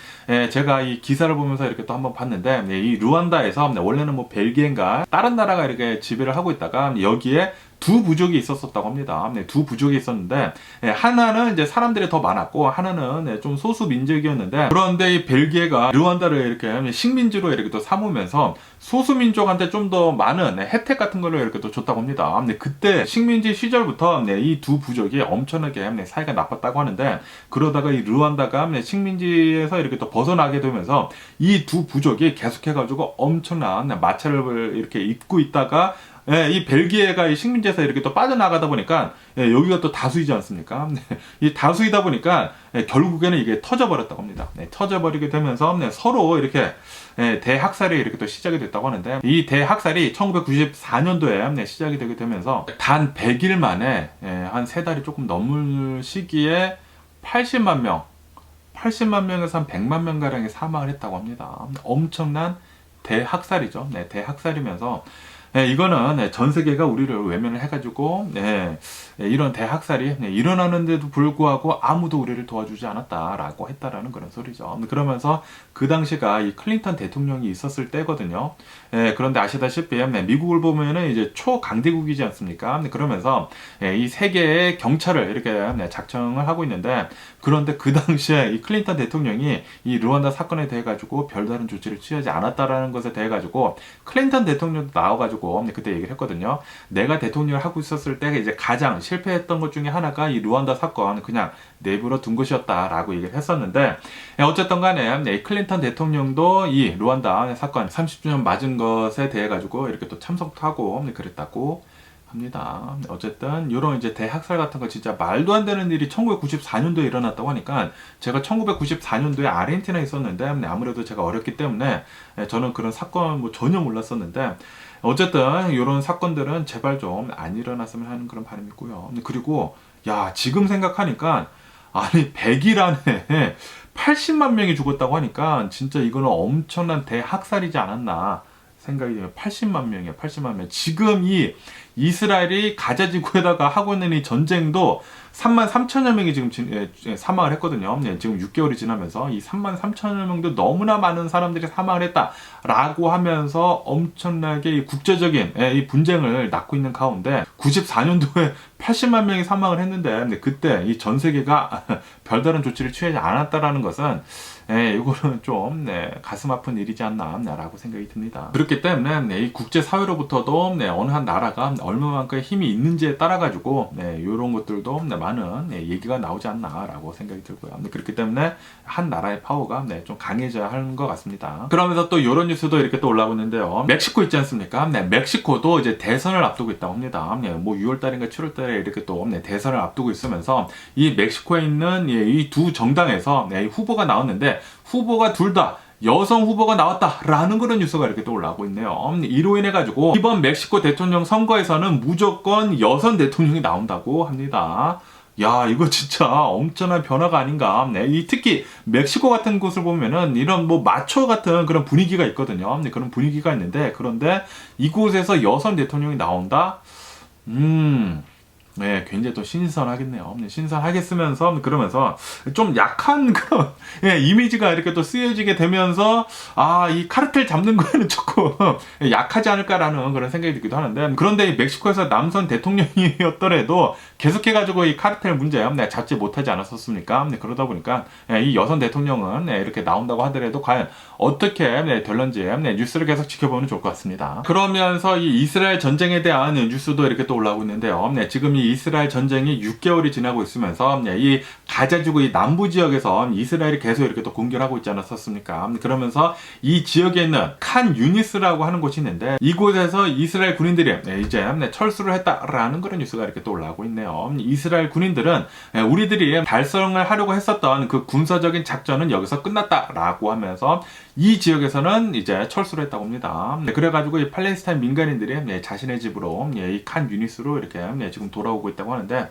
제가 이 기사를 보면서 이렇게 또 한번 봤는데 이 루안다에서 원래는 뭐 벨기에인가 다른 나라가 이렇게 지배를 하고 있다가 여기에 두 부족이 있었다고 합니다. 두 부족이 있었는데 하나는 이제 사람들이 더 많았고 하나는 좀 소수 민족이었는데 그런데 이 벨기에가 르완다를 이렇게 식민지로 이렇게 또 삼으면서 소수 민족한테 좀 더 많은 혜택 같은 걸로 이렇게 또 줬다고 합니다. 그때 식민지 시절부터 이 두 부족이 엄청나게 사이가 나빴다고 하는데 그러다가 이 르완다가 식민지에서 이렇게 또 벗어나게 되면서 이 두 부족이 계속해가지고 엄청난 마찰을 이렇게 입고 있다가 이 벨기에가 이 식민지에서 이렇게 또 빠져나가다 보니까 여기가 또 다수이지 않습니까? 이 다수이다 보니까 결국에는 이게 터져버렸다고 합니다. 터져버리게 되면서 서로 이렇게 대학살이 이렇게 또 시작이 됐다고 하는데 이 대학살이 1994년도에 시작이 되게 되면서 단 100일 만에 한 3달이 조금 넘을 시기에 80만 명에서 한 100만 명가량이 사망을 했다고 합니다. 엄청난 대학살이죠. 대학살이면서 이거는 전 세계가 우리를 외면을 해가지고 이런 대학살이 일어나는데도 불구하고 아무도 우리를 도와주지 않았다라고 했다라는 그런 소리죠. 그러면서 그 당시가 이 클린턴 대통령이 있었을 때거든요. 그런데 아시다시피 미국을 보면은 이제 초강대국이지 않습니까? 그러면서 이 세계의 경찰을 이렇게 작정을 하고 있는데 그런데 그 당시에 이 클린턴 대통령이 이 르완다 사건에 대해 가지고 별다른 조치를 취하지 않았다라는 것에 대해 가지고 클린턴 대통령도 나와가지고 그때 얘기를 했거든요. 내가 대통령을 하고 있었을 때 이제 가장 실패했던 것 중에 하나가 이 르완다 사건 그냥 내버려 둔 것이었다라고 얘기를 했었는데 어쨌든 간에 클린턴 대통령도 이 르완다 사건 30주년 맞은 것에 대해 가지고 이렇게 또 참석도 하고 그랬다고 합니다. 어쨌든 이런 이제 대학살 같은 거 진짜 말도 안 되는 일이 1994년도에 일어났다고 하니까 제가 1994년도에 아르헨티나에 있었는데 아무래도 제가 어렸기 때문에 저는 그런 사건 뭐 전혀 몰랐었는데 어쨌든 이런 사건들은 제발 좀 안 일어났으면 하는 그런 바람이 있고요. 그리고 지금 생각하니까 아니 100일 안에 80만 명이 죽었다고 하니까 진짜 이거는 엄청난 대학살이지 않았나 생각이 들어요. 80만 명이에요. 80만 명. 지금 이 이스라엘이 가자 지구에다가 하고 있는 이 전쟁도 3만 3천여 명이 지금 사망을 했거든요. 지금 6개월이 지나면서 이 3만 3천여 명도 너무나 많은 사람들이 사망을 했다라고 하면서 엄청나게 이 국제적인 이 분쟁을 낳고 있는 가운데 94년도에 80만 명이 사망을 했는데 그때 이 전 세계가 별다른 조치를 취하지 않았다라는 것은 이거는 좀 가슴 아픈 일이지 않나라고 생각이 듭니다. 그렇기 때문에 이 국제사회로부터도 어느 한 나라가 얼마만큼의 힘이 있는지에 따라 가지고 이런 것들도 많은 얘기가 나오지 않나라고 생각이 들고요. 그렇기 때문에 한 나라의 파워가 좀 강해져야 하는 것 같습니다. 그러면서 또 이런 뉴스도 이렇게 또 올라오고 있는데요. 멕시코 있지 않습니까? 멕시코도 이제 대선을 앞두고 있다고 합니다. 뭐 6월달인가 7월달에 이렇게 또 대선을 앞두고 있으면서 이 멕시코에 있는 이 두 정당에서 후보가 나왔는데 후보가 둘 다 여성 후보가 나왔다라는 그런 뉴스가 이렇게 또 올라오고 있네요. 이로 인해 가지고 이번 멕시코 대통령 선거에서는 무조건 여성 대통령이 나온다고 합니다. 이거 진짜 엄청난 변화가 아닌가. 특히 멕시코 같은 곳을 보면은 이런 뭐 마초 같은 그런 분위기가 있거든요. 그런 분위기가 있는데 그런데 이곳에서 여성 대통령이 나온다? 굉장히 또 신선하겠네요. 신선하겠으면서 그러면서 좀 약한 그런 이미지가 이렇게 또 쓰여지게 되면서 이 카르텔 잡는 거에는 조금 약하지 않을까라는 그런 생각이 들기도 하는데 그런데 이 멕시코에서 남선 대통령이었더라도 계속해가지고 이 카르텔 문제 잡지 못하지 않았었습니까? 그러다 보니까 이 여성 대통령은 이렇게 나온다고 하더라도 과연 어떻게 될런지 뉴스를 계속 지켜보면 좋을 것 같습니다. 그러면서 이 이스라엘 전쟁에 대한 뉴스도 이렇게 또 올라오고 있는데요. 지금 이 이 이스라엘 전쟁이 6개월이 지나고 있으면서 이 가자지구 이 남부 지역에서 이스라엘이 계속 이렇게 또 공격을 하고 있지 않았었습니까? 그러면서 이 지역에 있는 칸 유니스라고 하는 곳이 있는데 이곳에서 이스라엘 군인들이 이제 철수를 했다라는 그런 뉴스가 이렇게 또 올라오고 있네요. 이스라엘 군인들은 우리들이 달성을 하려고 했었던 그 군사적인 작전은 여기서 끝났다라고 하면서 이 지역에서는 이제 철수를 했다고 합니다. 그래가지고 이 팔레스타인 민간인들이 자신의 집으로 이 칸 유니스로 이렇게 지금 돌아오고 있다고 하는데,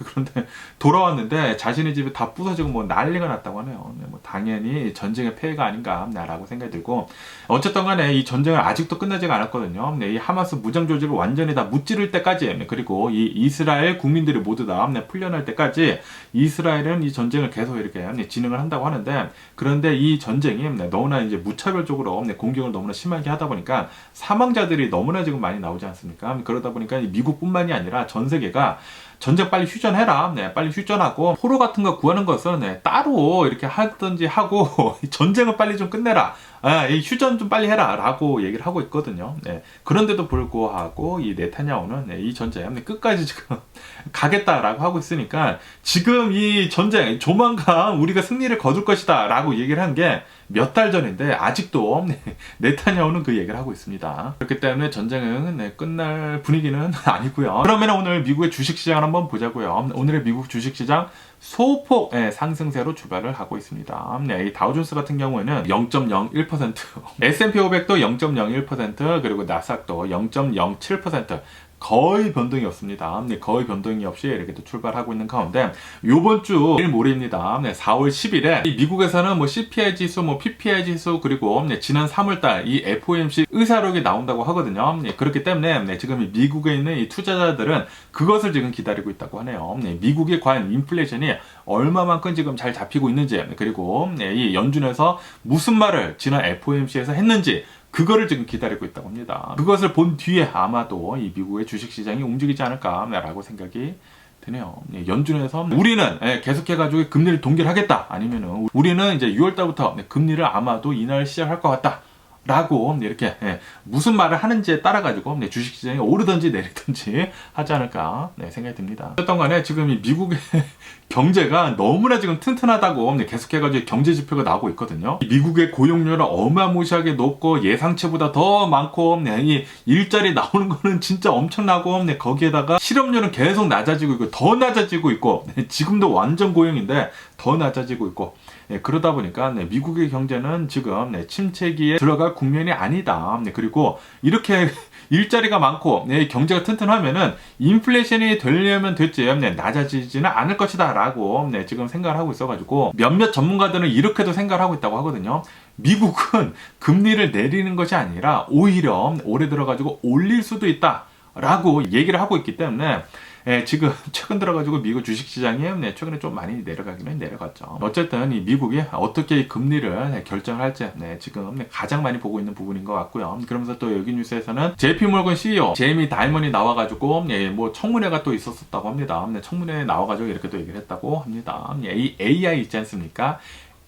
그런데 돌아왔는데 자신의 집이 다 부서지고 뭐 난리가 났다고 하네요. 뭐 당연히 전쟁의 폐해가 아닌가라고 생각이 들고, 어쨌든 간에 이 전쟁은 아직도 끝나지가 않았거든요. 이 하마스 무장 조직을 완전히 다 무찌를 때까지, 그리고 이 이스라엘 국민들이 모두 다 풀려날 때까지 이스라엘은 이 전쟁을 계속 이렇게 진행을 한다고 하는데, 그런데 이 전쟁이 너무나 이제 무차별적으로 공격을 너무나 심하게 하다 보니까 사망자들이 너무나 지금 많이 나오지 않습니까? 그러다 보니까 미국뿐만이 아니라 전 세계가 전쟁 빨리 휴전해라. 빨리 휴전하고 포로 같은 거 구하는 것은 따로 이렇게 하든지 하고 전쟁을 빨리 좀 끝내라. 이 휴전 좀 빨리 해라 라고 얘기를 하고 있거든요. 그런데도 불구하고 이 네타냐후는 이 전쟁 끝까지 지금 가겠다라고 하고 있으니까, 지금 이 전쟁 조만간 우리가 승리를 거둘 것이다 라고 얘기를 한 게 몇 달 전인데 아직도 네타냐후는 그 얘기를 하고 있습니다. 그렇기 때문에 전쟁은 끝날 분위기는 아니고요. 그러면 오늘 미국의 주식시장을 한번 보자고요. 오늘의 미국 주식시장 소폭 상승세로 출발을 하고 있습니다. 이 다우존스 같은 경우에는 0.01%, S&P 500도 0.01%, 그리고 나스닥도 0.07%, 거의 변동이 없습니다. 거의 변동이 없이 이렇게 또 출발하고 있는 가운데, 요번 주 내일 모레입니다. 4월 10일에 미국에서는 뭐 CPI 지수, 뭐 PPI 지수, 그리고 지난 3월달 이 FOMC 의사록이 나온다고 하거든요. 그렇기 때문에 지금 미국에 있는 이 투자자들은 그것을 지금 기다리고 있다고 하네요. 미국이 과연 인플레이션이 얼마만큼 지금 잘 잡히고 있는지, 그리고 이 연준에서 무슨 말을 지난 FOMC에서 했는지, 그거를 지금 기다리고 있다고 합니다. 그것을 본 뒤에 아마도 이 미국의 주식시장이 움직이지 않을까라고 생각이 드네요. 연준에서 우리는 계속해가지고 금리를 동결하겠다, 아니면은 우리는 이제 6월달부터 금리를 아마도 인하를 시작할 것 같다 라고 이렇게 무슨 말을 하는지에 따라 가지고 주식시장이 오르든지 내리든지 하지 않을까 생각이 듭니다. 어쨌든 간에 지금 이 미국의 경제가 너무나 지금 튼튼하다고 계속해가지고 경제 지표가 나오고 있거든요. 미국의 고용률은 어마무시하게 높고 예상치보다 더 많고, 이 일자리 나오는 거는 진짜 엄청나고, 거기에다가 실업률은 계속 낮아지고 있고, 더 낮아지고 있고, 지금도 완전 고용인데 더 낮아지고 있고, 그러다 보니까 미국의 경제는 지금 침체기에 들어갈 국면이 아니다. 그리고 이렇게 일자리가 많고 경제가 튼튼하면은 인플레이션이 되려면 됐지 낮아지지는 않을 것이다 라고 지금 생각을 하고 있어가지고, 몇몇 전문가들은 이렇게도 생각을 하고 있다고 하거든요. 미국은 금리를 내리는 것이 아니라 오히려 올해 들어가지고 올릴 수도 있다 라고 얘기를 하고 있기 때문에, 지금 최근 들어가지고 미국 주식시장이 최근에 좀 많이 내려가기는 내려갔죠. 어쨌든 이 미국이 어떻게 이 금리를 결정을 할지 지금 가장 많이 보고 있는 부분인 것 같고요. 그러면서 또 여기 뉴스에서는 JP모건 CEO 제이미 다이먼이 나와가지고 뭐 청문회가 또 있었다고 합니다. 청문회에 나와가지고 이렇게 또 얘기를 했다고 합니다. 이 AI 있지 않습니까?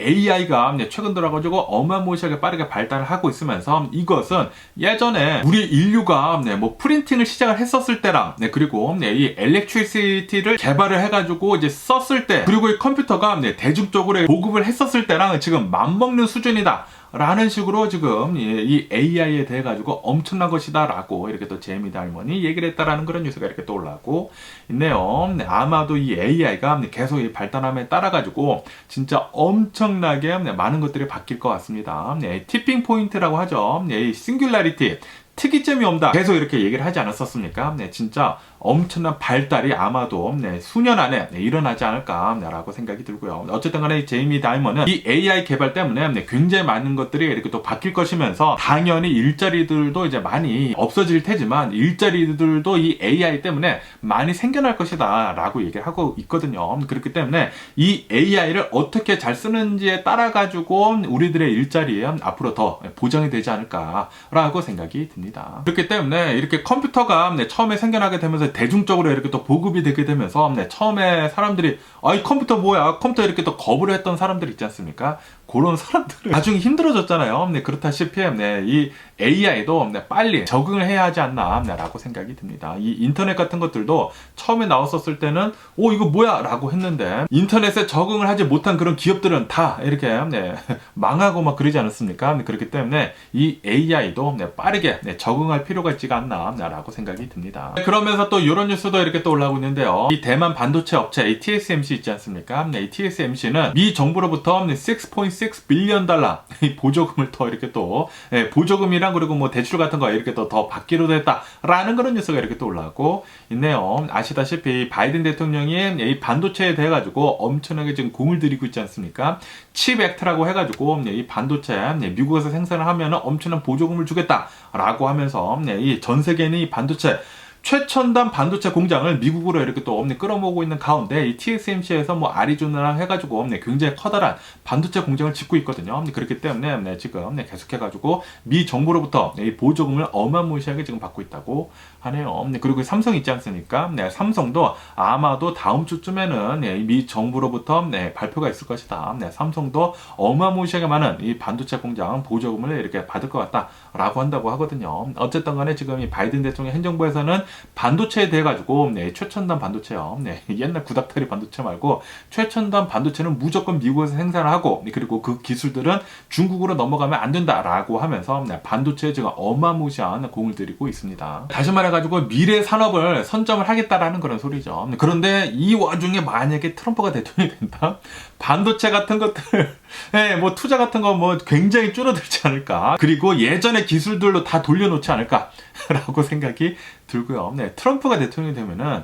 AI가 최근 들어가지고 어마무시하게 빠르게 발달을 하고 있으면서, 이것은 예전에 우리 인류가 뭐 프린팅을 시작을 했었을 때랑, 그리고 이 엘렉트리시티를 개발을 해가지고 이제 썼을 때, 그리고 이 컴퓨터가 대중적으로 보급을 했었을 때랑 지금 맞먹는 수준이다 라는 식으로 지금 이 AI에 대해 가지고 엄청난 것이다 라고 이렇게 또 제이미 다이먼이 얘기를 했다라는 그런 뉴스가 이렇게 또 올라오고 있네요. 아마도 이 AI가 계속 이 발달함에 따라 가지고 진짜 엄청나게 많은 것들이 바뀔 것 같습니다. 티핑 포인트라고 하죠. 이 싱귤라리티, 특이점이 온다, 계속 이렇게 얘기를 하지 않았었습니까? 진짜 엄청난 발달이 아마도 수년 안에 일어나지 않을까라고 생각이 들고요. 어쨌든 간에 제이미 다이먼은 이 AI 개발 때문에 굉장히 많은 것들이 이렇게 또 바뀔 것이면서, 당연히 일자리들도 이제 많이 없어질 테지만 일자리들도 이 AI 때문에 많이 생겨날 것이다 라고 얘기를 하고 있거든요. 그렇기 때문에 이 AI를 어떻게 잘 쓰는지에 따라 가지고 우리들의 일자리에 앞으로 더 보장이 되지 않을까라고 생각이 듭니다. 그렇기 때문에 이렇게 컴퓨터가 처음에 생겨나게 되면서 대중적으로 이렇게 또 보급이 되게 되면서 처음에 사람들이 이 컴퓨터 뭐야, 컴퓨터 이렇게 또 거부를 했던 사람들 있지 않습니까? 그런 사람들은 나중에 힘들어졌잖아요. 네, 그렇다시피 네, 이 AI도 네, 빨리 적응을 해야 하지 않나 네, 라고 생각이 듭니다. 이 인터넷 같은 것들도 처음에 나왔었을 때는 이거 뭐야 라고 했는데 인터넷에 적응을 하지 못한 그런 기업들은 다 이렇게 네, 망하고 막 그러지 않았습니까? 네, 그렇기 때문에 이 AI도 네, 빠르게 네, 적응할 필요가 있지가 않나 라고 생각이 듭니다. 네, 그러면서 또 이런 뉴스도 이렇게 또 올라오고 있는데요. 이 대만 반도체 업체 이 TSMC 있지 않습니까? 네, 이 TSMC는 미 정부로부터 6.6 빌리언 달러 보조금을 더 이렇게 또 보조금이랑 그리고 뭐 대출 같은 거 이렇게 또 더 받기로 됐다라는 그런 뉴스가 이렇게 또 올라오고 있네요. 아시다시피 바이든 대통령이 이 반도체에 대해 가지고 엄청나게 지금 공을 들이고 있지 않습니까? 칩 액트라고 해가지고 이 반도체 미국에서 생산을 하면 엄청난 보조금을 주겠다라고 하면서 이 전 세계는 이 반도체 최첨단 반도체 공장을 미국으로 이렇게 또 끌어모으고 있는 가운데 이 TSMC에서 뭐 아리조나랑 해가지고 굉장히 커다란 반도체 공장을 짓고 있거든요. 그렇기 때문에 지금 계속해가지고 미 정부로부터 이 보조금을 어마무시하게 지금 받고 있다고 하네요. 그리고 삼성 있지 않습니까? 삼성도 아마도 다음 주쯤에는 미 정부로부터 발표가 있을 것이다. 삼성도 어마무시하게 많은 이 반도체 공장 보조금을 이렇게 받을 것 같다라고 한다고 하거든요. 어쨌든 간에 지금 이 바이든 대통령 행정부에서는 반도체에 대해 가지고 최첨단 반도체요. 옛날 구닥다리 반도체 말고 최첨단 반도체는 무조건 미국에서 생산을 하고 그리고 그 기술들은 중국으로 넘어가면 안 된다라고 하면서 반도체에 지금 어마무시한 공을 들이고 있습니다. 다시 말해가지고 미래 산업을 선점을 하겠다라는 그런 소리죠. 그런데 이 와중에 만약에 트럼프가 대통령이 된다? 반도체 같은 것들 뭐 투자 같은 거 뭐 굉장히 줄어들지 않을까? 그리고 예전의 기술들로 다 돌려놓지 않을까라고 생각이 들고요. 트럼프가 대통령이 되면은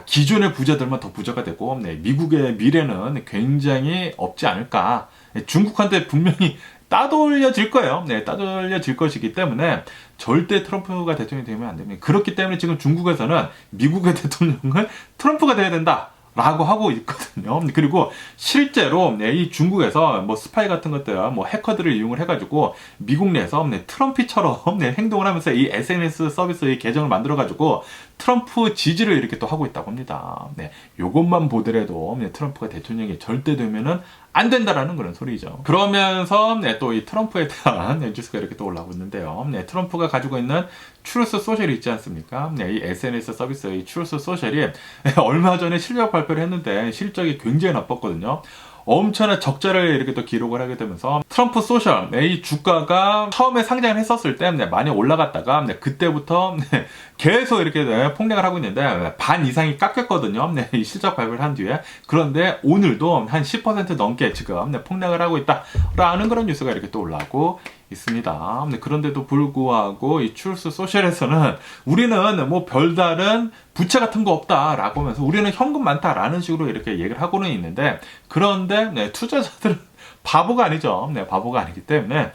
기존의 부자들만 더 부자가 되고 미국의 미래는 굉장히 없지 않을까. 중국한테 분명히 따돌려질 거예요. 따돌려질 것이기 때문에 절대 트럼프가 대통령이 되면 안 됩니다. 그렇기 때문에 지금 중국에서는 미국의 대통령은 트럼프가 돼야 된다. 라고 하고 있거든요. 그리고 실제로 이 중국에서 뭐 스파이 같은 것들, 뭐 해커들을 이용을 해가지고 미국 내에서 트럼프처럼 행동을 하면서 이 SNS 서비스 의 계정을 만들어가지고 트럼프 지지를 이렇게 또 하고 있다고 합니다. 요것만 보더라도 트럼프가 대통령이 절대 되면은 안 된다라는 그런 소리죠. 그러면서 또 이 트럼프에 대한 뉴스가 이렇게 또 올라오고 있는데요. 트럼프가 가지고 있는 트루스 소셜이 있지 않습니까? 이 SNS 서비스의 트루스 소셜이 얼마 전에 실적 발표를 했는데 실적이 굉장히 나빴거든요. 엄청난 적자를 이렇게 또 기록을 하게 되면서 트럼프 소셜 이 주가가 처음에 상장을 했었을 때 많이 올라갔다가 그때부터 계속 이렇게 폭락을 하고 있는데 반 이상이 깎였거든요. 이 실적 발표를 한 뒤에. 그런데 오늘도 한 10% 넘게 지금 폭락을 하고 있다라는 그런 뉴스가 이렇게 또 올라오고 있습니다. 그런데도 불구하고 이 트루스 소셜에서는 우리는 뭐 별다른 부채 같은 거 없다라고 하면서 우리는 현금 많다라는 식으로 이렇게 얘기를 하고는 있는데 그런데 투자자들은 바보가 아니죠. 바보가 아니기 때문에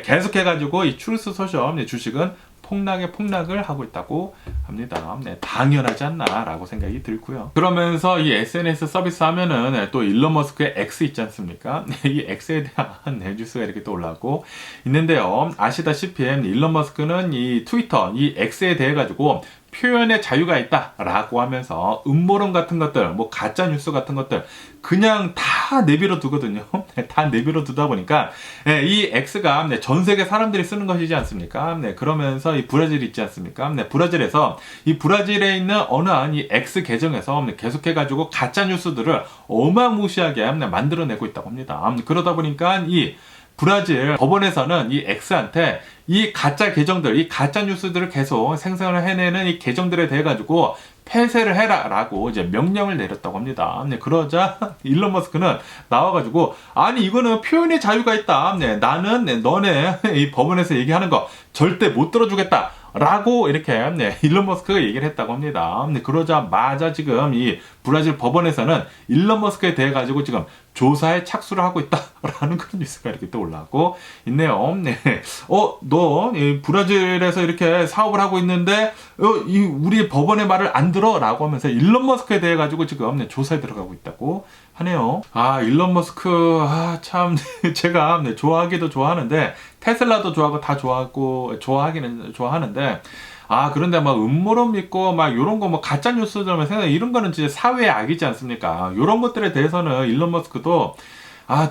계속해가지고 이 트루스 소셜 주식은 폭락을 하고 있다고 합니다. 당연하지 않나라고 생각이 들고요. 그러면서 이 SNS 서비스 하면은 또 일론 머스크의 X 있지 않습니까? 이 X에 대한 뉴스가 이렇게 또 올라오고 있는데요. 아시다시피 일론 머스크는 이 트위터, 이 X에 대해 가지고 표현의 자유가 있다라고 하면서 음모론 같은 것들, 뭐 가짜 뉴스 같은 것들 그냥 다 내버려 두거든요. 다 내버려 두다 보니까 이 X가 전 세계 사람들이 쓰는 것이지 않습니까? 그러면서 이 브라질 있지 않습니까? 브라질에서 이 브라질에 있는 어느 한 이 X 계정에서 계속해가지고 가짜 뉴스들을 어마무시하게 만들어내고 있다고 합니다. 그러다 보니까 이 브라질 법원에서는 이 X한테 이 가짜 계정들, 이 가짜 뉴스들을 계속 생성을 해내는 이 계정들에 대해 가지고 폐쇄를 해라라고 이제 명령을 내렸다고 합니다. 그러자 일론 머스크는 나와가지고 아니 이거는 표현의 자유가 있다. 나는 너네 이 법원에서 얘기하는 거 절대 못 들어주겠다. 라고 이렇게 일론 머스크가 얘기를 했다고 합니다. 그러자마자 지금 이 브라질 법원에서는 일론 머스크에 대해 가지고 지금 조사에 착수를 하고 있다라는 그런 뉴스가 이렇게 또 올라오고 있네요. 너 브라질에서 이렇게 사업을 하고 있는데 우리 법원의 말을 안 들어라고 하면서 일론 머스크에 대해 가지고 지금 조사에 들어가고 있다고 하네요. 일론 머스크 참 제가 좋아하기도 좋아하는데 테슬라도 좋아하고 다 좋아하기는 좋아하는데 그런데 막 음모론 믿고 막 요런 거 뭐 가짜 뉴스들 생각 이런 거는 진짜 사회의 악이지 않습니까? 요런 것들에 대해서는 일론 머스크도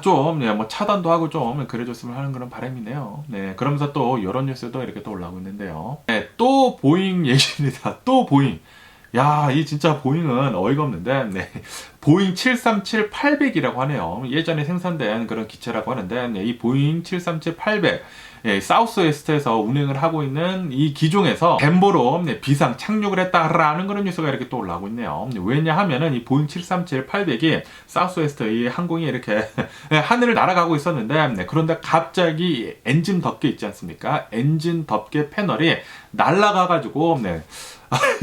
좀, 네, 뭐 차단도 하고 좀 그래줬으면 하는 그런 바람이네요. 네, 그러면서 또 이런 뉴스도 이렇게 또 올라오고 있는데요. 네, 또 보잉 얘기입니다. 또 보잉. 야, 이 진짜 보잉은 어이가 없는데, 네. 보잉 737-800이라고 하네요. 예전에 생산된 그런 기체라고 하는데, 네, 이 보잉 737-800, 예, 사우스웨스트에서 운행을 하고 있는 이 기종에서 덴버로 네, 비상 착륙을 했다라는 그런 뉴스가 이렇게 또 올라오고 있네요. 왜냐하면은 이 보잉 737-800이 사우스웨스트 이 항공이 이렇게 하늘을 날아가고 있었는데, 네, 그런데 갑자기 엔진 덮개 있지 않습니까? 엔진 덮개 패널이 날아가가지고, 네.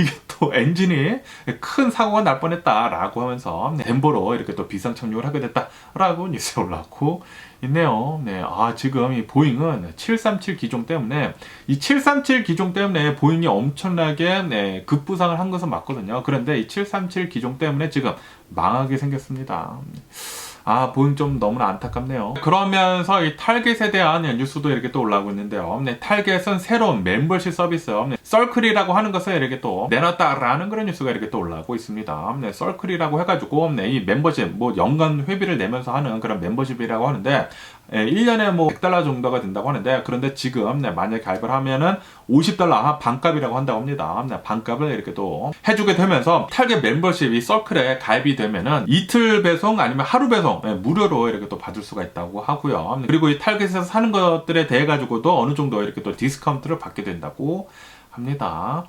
이게 또 엔진이 큰 사고가 날 뻔했다라고 하면서 덴버로 이렇게 또 비상 착륙을 하게 됐다라고 뉴스에 올라왔고 있네요. 네, 지금 이 보잉은 737 기종 때문에 이 737 기종 때문에 보잉이 엄청나게 네, 급부상을 한 것은 맞거든요. 그런데 이 737 기종 때문에 지금 망하게 생겼습니다. 보잉 좀 너무나 안타깝네요. 그러면서 이 타겟에 대한 뉴스도 이렇게 또 올라오고 있는데요. 네, 타겟은 새로운 멤버십 서비스, 네, 썰클이라고 하는 것을 이렇게 또 내놨다라는 그런 뉴스가 이렇게 또 올라오고 있습니다. 네, 썰클이라고 해가지고, 네, 이 멤버십, 뭐 연간 회비를 내면서 하는 그런 멤버십이라고 하는데, 1년에 뭐 $100 정도가 된다고 하는데, 그런데 지금, 네, 만약에 가입을 하면은 $50 반값이라고 한다고 합니다. 네, 반값을 이렇게 또 해주게 되면서 타겟 멤버십이 서클에 가입이 되면은 이틀 배송 아니면 하루 배송 무료로 이렇게 또 받을 수가 있다고 하고요. 그리고 이 타겟에서 사는 것들에 대해 가지고도 어느 정도 이렇게 또 디스카운트를 받게 된다고 합니다.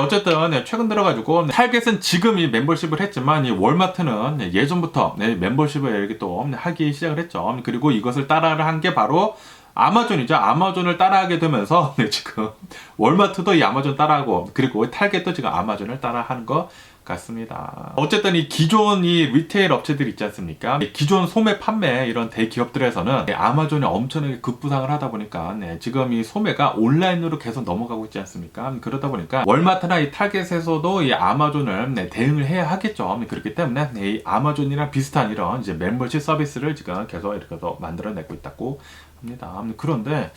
어쨌든 최근 들어가지고 타겟은 지금 이 멤버십을 했지만 이 월마트는 예전부터 멤버십을 이렇게 또 하기 시작을 했죠. 그리고 이것을 따라를 한 게 바로 아마존이죠. 아마존을 따라하게 되면서 지금 월마트도 이 아마존 따라하고 그리고 타겟도 지금 아마존을 따라하는 것 같습니다. 어쨌든 이 기존 이 리테일 업체들 있지 않습니까? 기존 소매 판매 이런 대기업들에서는 아마존이 엄청나게 급부상을 하다 보니까 지금 이 소매가 온라인으로 계속 넘어가고 있지 않습니까? 그러다 보니까 월마트나 이 타겟에서도 이 아마존을 대응을 해야 하겠죠. 그렇기 때문에 이 아마존이랑 비슷한 이런 이제 멤버십 서비스를 지금 계속 이렇게 더 만들어내고 있다고 합니다. 그런데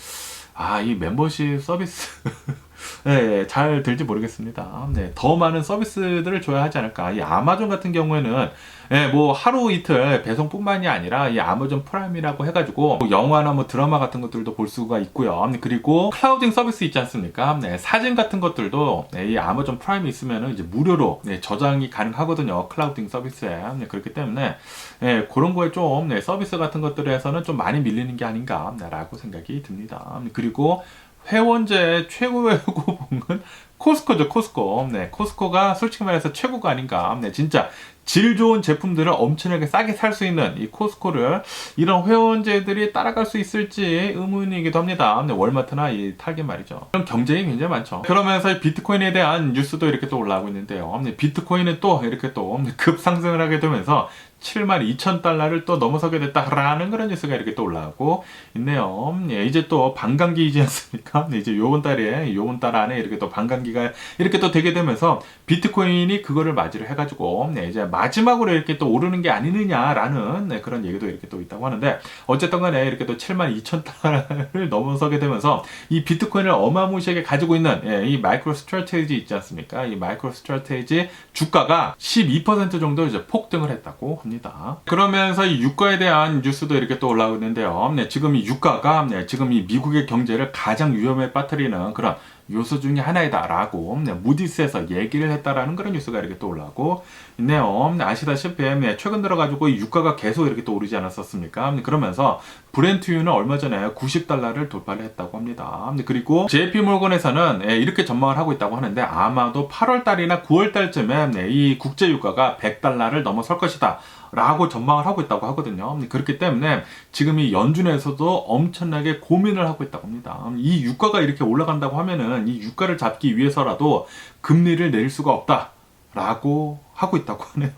이 멤버십 서비스 네, 잘 될지 모르겠습니다. 네, 더 많은 서비스들을 줘야 하지 않을까. 이 아마존 같은 경우에는 뭐 하루 이틀 배송뿐만이 아니라 이 아마존 프라임이라고 해가지고 뭐 영화나 뭐 드라마 같은 것들도 볼 수가 있고요. 그리고 클라우딩 서비스 있지 않습니까? 네, 사진 같은 것들도 이 아마존 프라임이 있으면은 이제 무료로 저장이 가능하거든요. 클라우딩 서비스에. 그렇기 때문에 그런 거에 좀 서비스 같은 것들에서는 좀 많이 밀리는 게 아닌가라고 생각이 듭니다. 그리고 회원제 최고의 고봉은 코스코죠, 코스코. 네, 코스코가 솔직히 말해서 최고가 아닌가. 네, 진짜 질 좋은 제품들을 엄청나게 싸게 살 수 있는 이 코스코를 이런 회원제들이 따라갈 수 있을지 의문이기도 합니다. 네, 월마트나 이 타겟 말이죠. 그런 경쟁이 굉장히 많죠. 그러면서 이 비트코인에 대한 뉴스도 이렇게 또 올라오고 있는데요. 네, 비트코인은 또 이렇게 또 급상승을 하게 되면서 72,000달러를 또 넘어서게 됐다라는 그런 뉴스가 이렇게 또 올라오고 있네요. 이제 또 반감기이지 않습니까? 이제 요번 달 안에 이렇게 또 반감기가 이렇게 또 되게 되면서 비트코인이 그거를 맞이를 해가지고 이제 마지막으로 이렇게 또 오르는 게 아니느냐라는 그런 얘기도 이렇게 또 있다고 하는데 어쨌든 간에 이렇게 또 72,000달러를 넘어서게 되면서 이 비트코인을 어마무시하게 가지고 있는 이 마이크로 스트래테지 있지 않습니까? 이 마이크로 스트래테지 주가가 12% 정도 이제 폭등을 했다고 합니다. 그러면서 이 유가에 대한 뉴스도 이렇게 또 올라오고 있는데요. 지금 이 유가가 지금 이 미국의 경제를 가장 위험에 빠뜨리는 그런 요소 중에 하나이다라고 무디스에서 얘기를 했다라는 그런 뉴스가 이렇게 또 올라오고 있네요. 아시다시피 최근 들어가지고 유가가 계속 이렇게 또 오르지 않았었습니까? 그러면서 브렌트유는 얼마 전에 $90를 돌파를 했다고 합니다. 그리고 JP모건에서는 이렇게 전망을 하고 있다고 하는데 아마도 8월달이나 9월달쯤에 이 국제유가가 $100를 넘어설 것이다 라고 전망을 하고 있다고 하거든요. 그렇기 때문에 지금 이 연준에서도 엄청나게 고민을 하고 있다고 합니다. 이 유가가 이렇게 올라간다고 하면은 이 유가를 잡기 위해서라도 금리를 내릴 수가 없다라고 하고 있다고 하네요.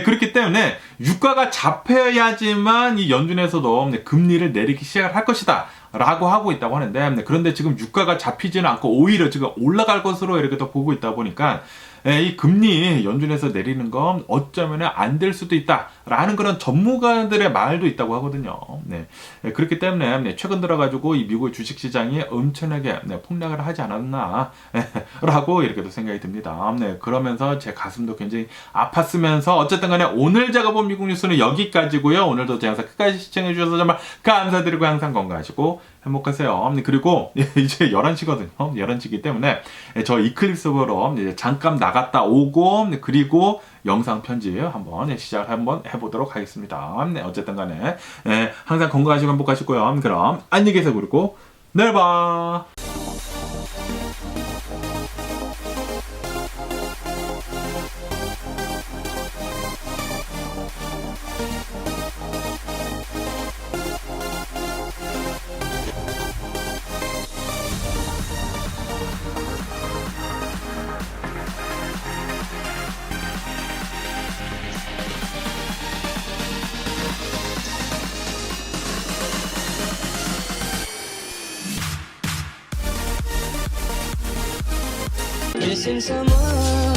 그렇기 때문에 유가가 잡혀야지만 이 연준에서도 금리를 내리기 시작을 할 것이다 라고 하고 있다고 하는데 그런데 지금 유가가 잡히지는 않고 오히려 지금 올라갈 것으로 이렇게 또 보고 있다 보니까 이 금리 연준에서 내리는 건 어쩌면 안 될 수도 있다 라는 그런 전문가들의 말도 있다고 하거든요. 네. 그렇기 때문에 최근 들어가지고 이 미국의 주식시장이 엄청나게 폭락을 하지 않았나 라고 이렇게도 생각이 듭니다. 네. 그러면서 제 가슴도 굉장히 아팠으면서 어쨌든 간에 오늘 제가 본 미국 뉴스는 여기까지고요. 오늘도 제 영상 끝까지 시청해 주셔서 정말 감사드리고 항상 건강하시고 행복하세요. 그리고 이제 11시거든요. 11시이기 때문에 저 이클립스 보러 이제 잠깐 나갔다 오고 그리고 영상 편집 한번 시작을 한번 해보도록 하겠습니다. 어쨌든 간에 항상 건강하시고 행복하시고요. 그럼 안녕히 계세요. 그리고 내일 봐. Missing someone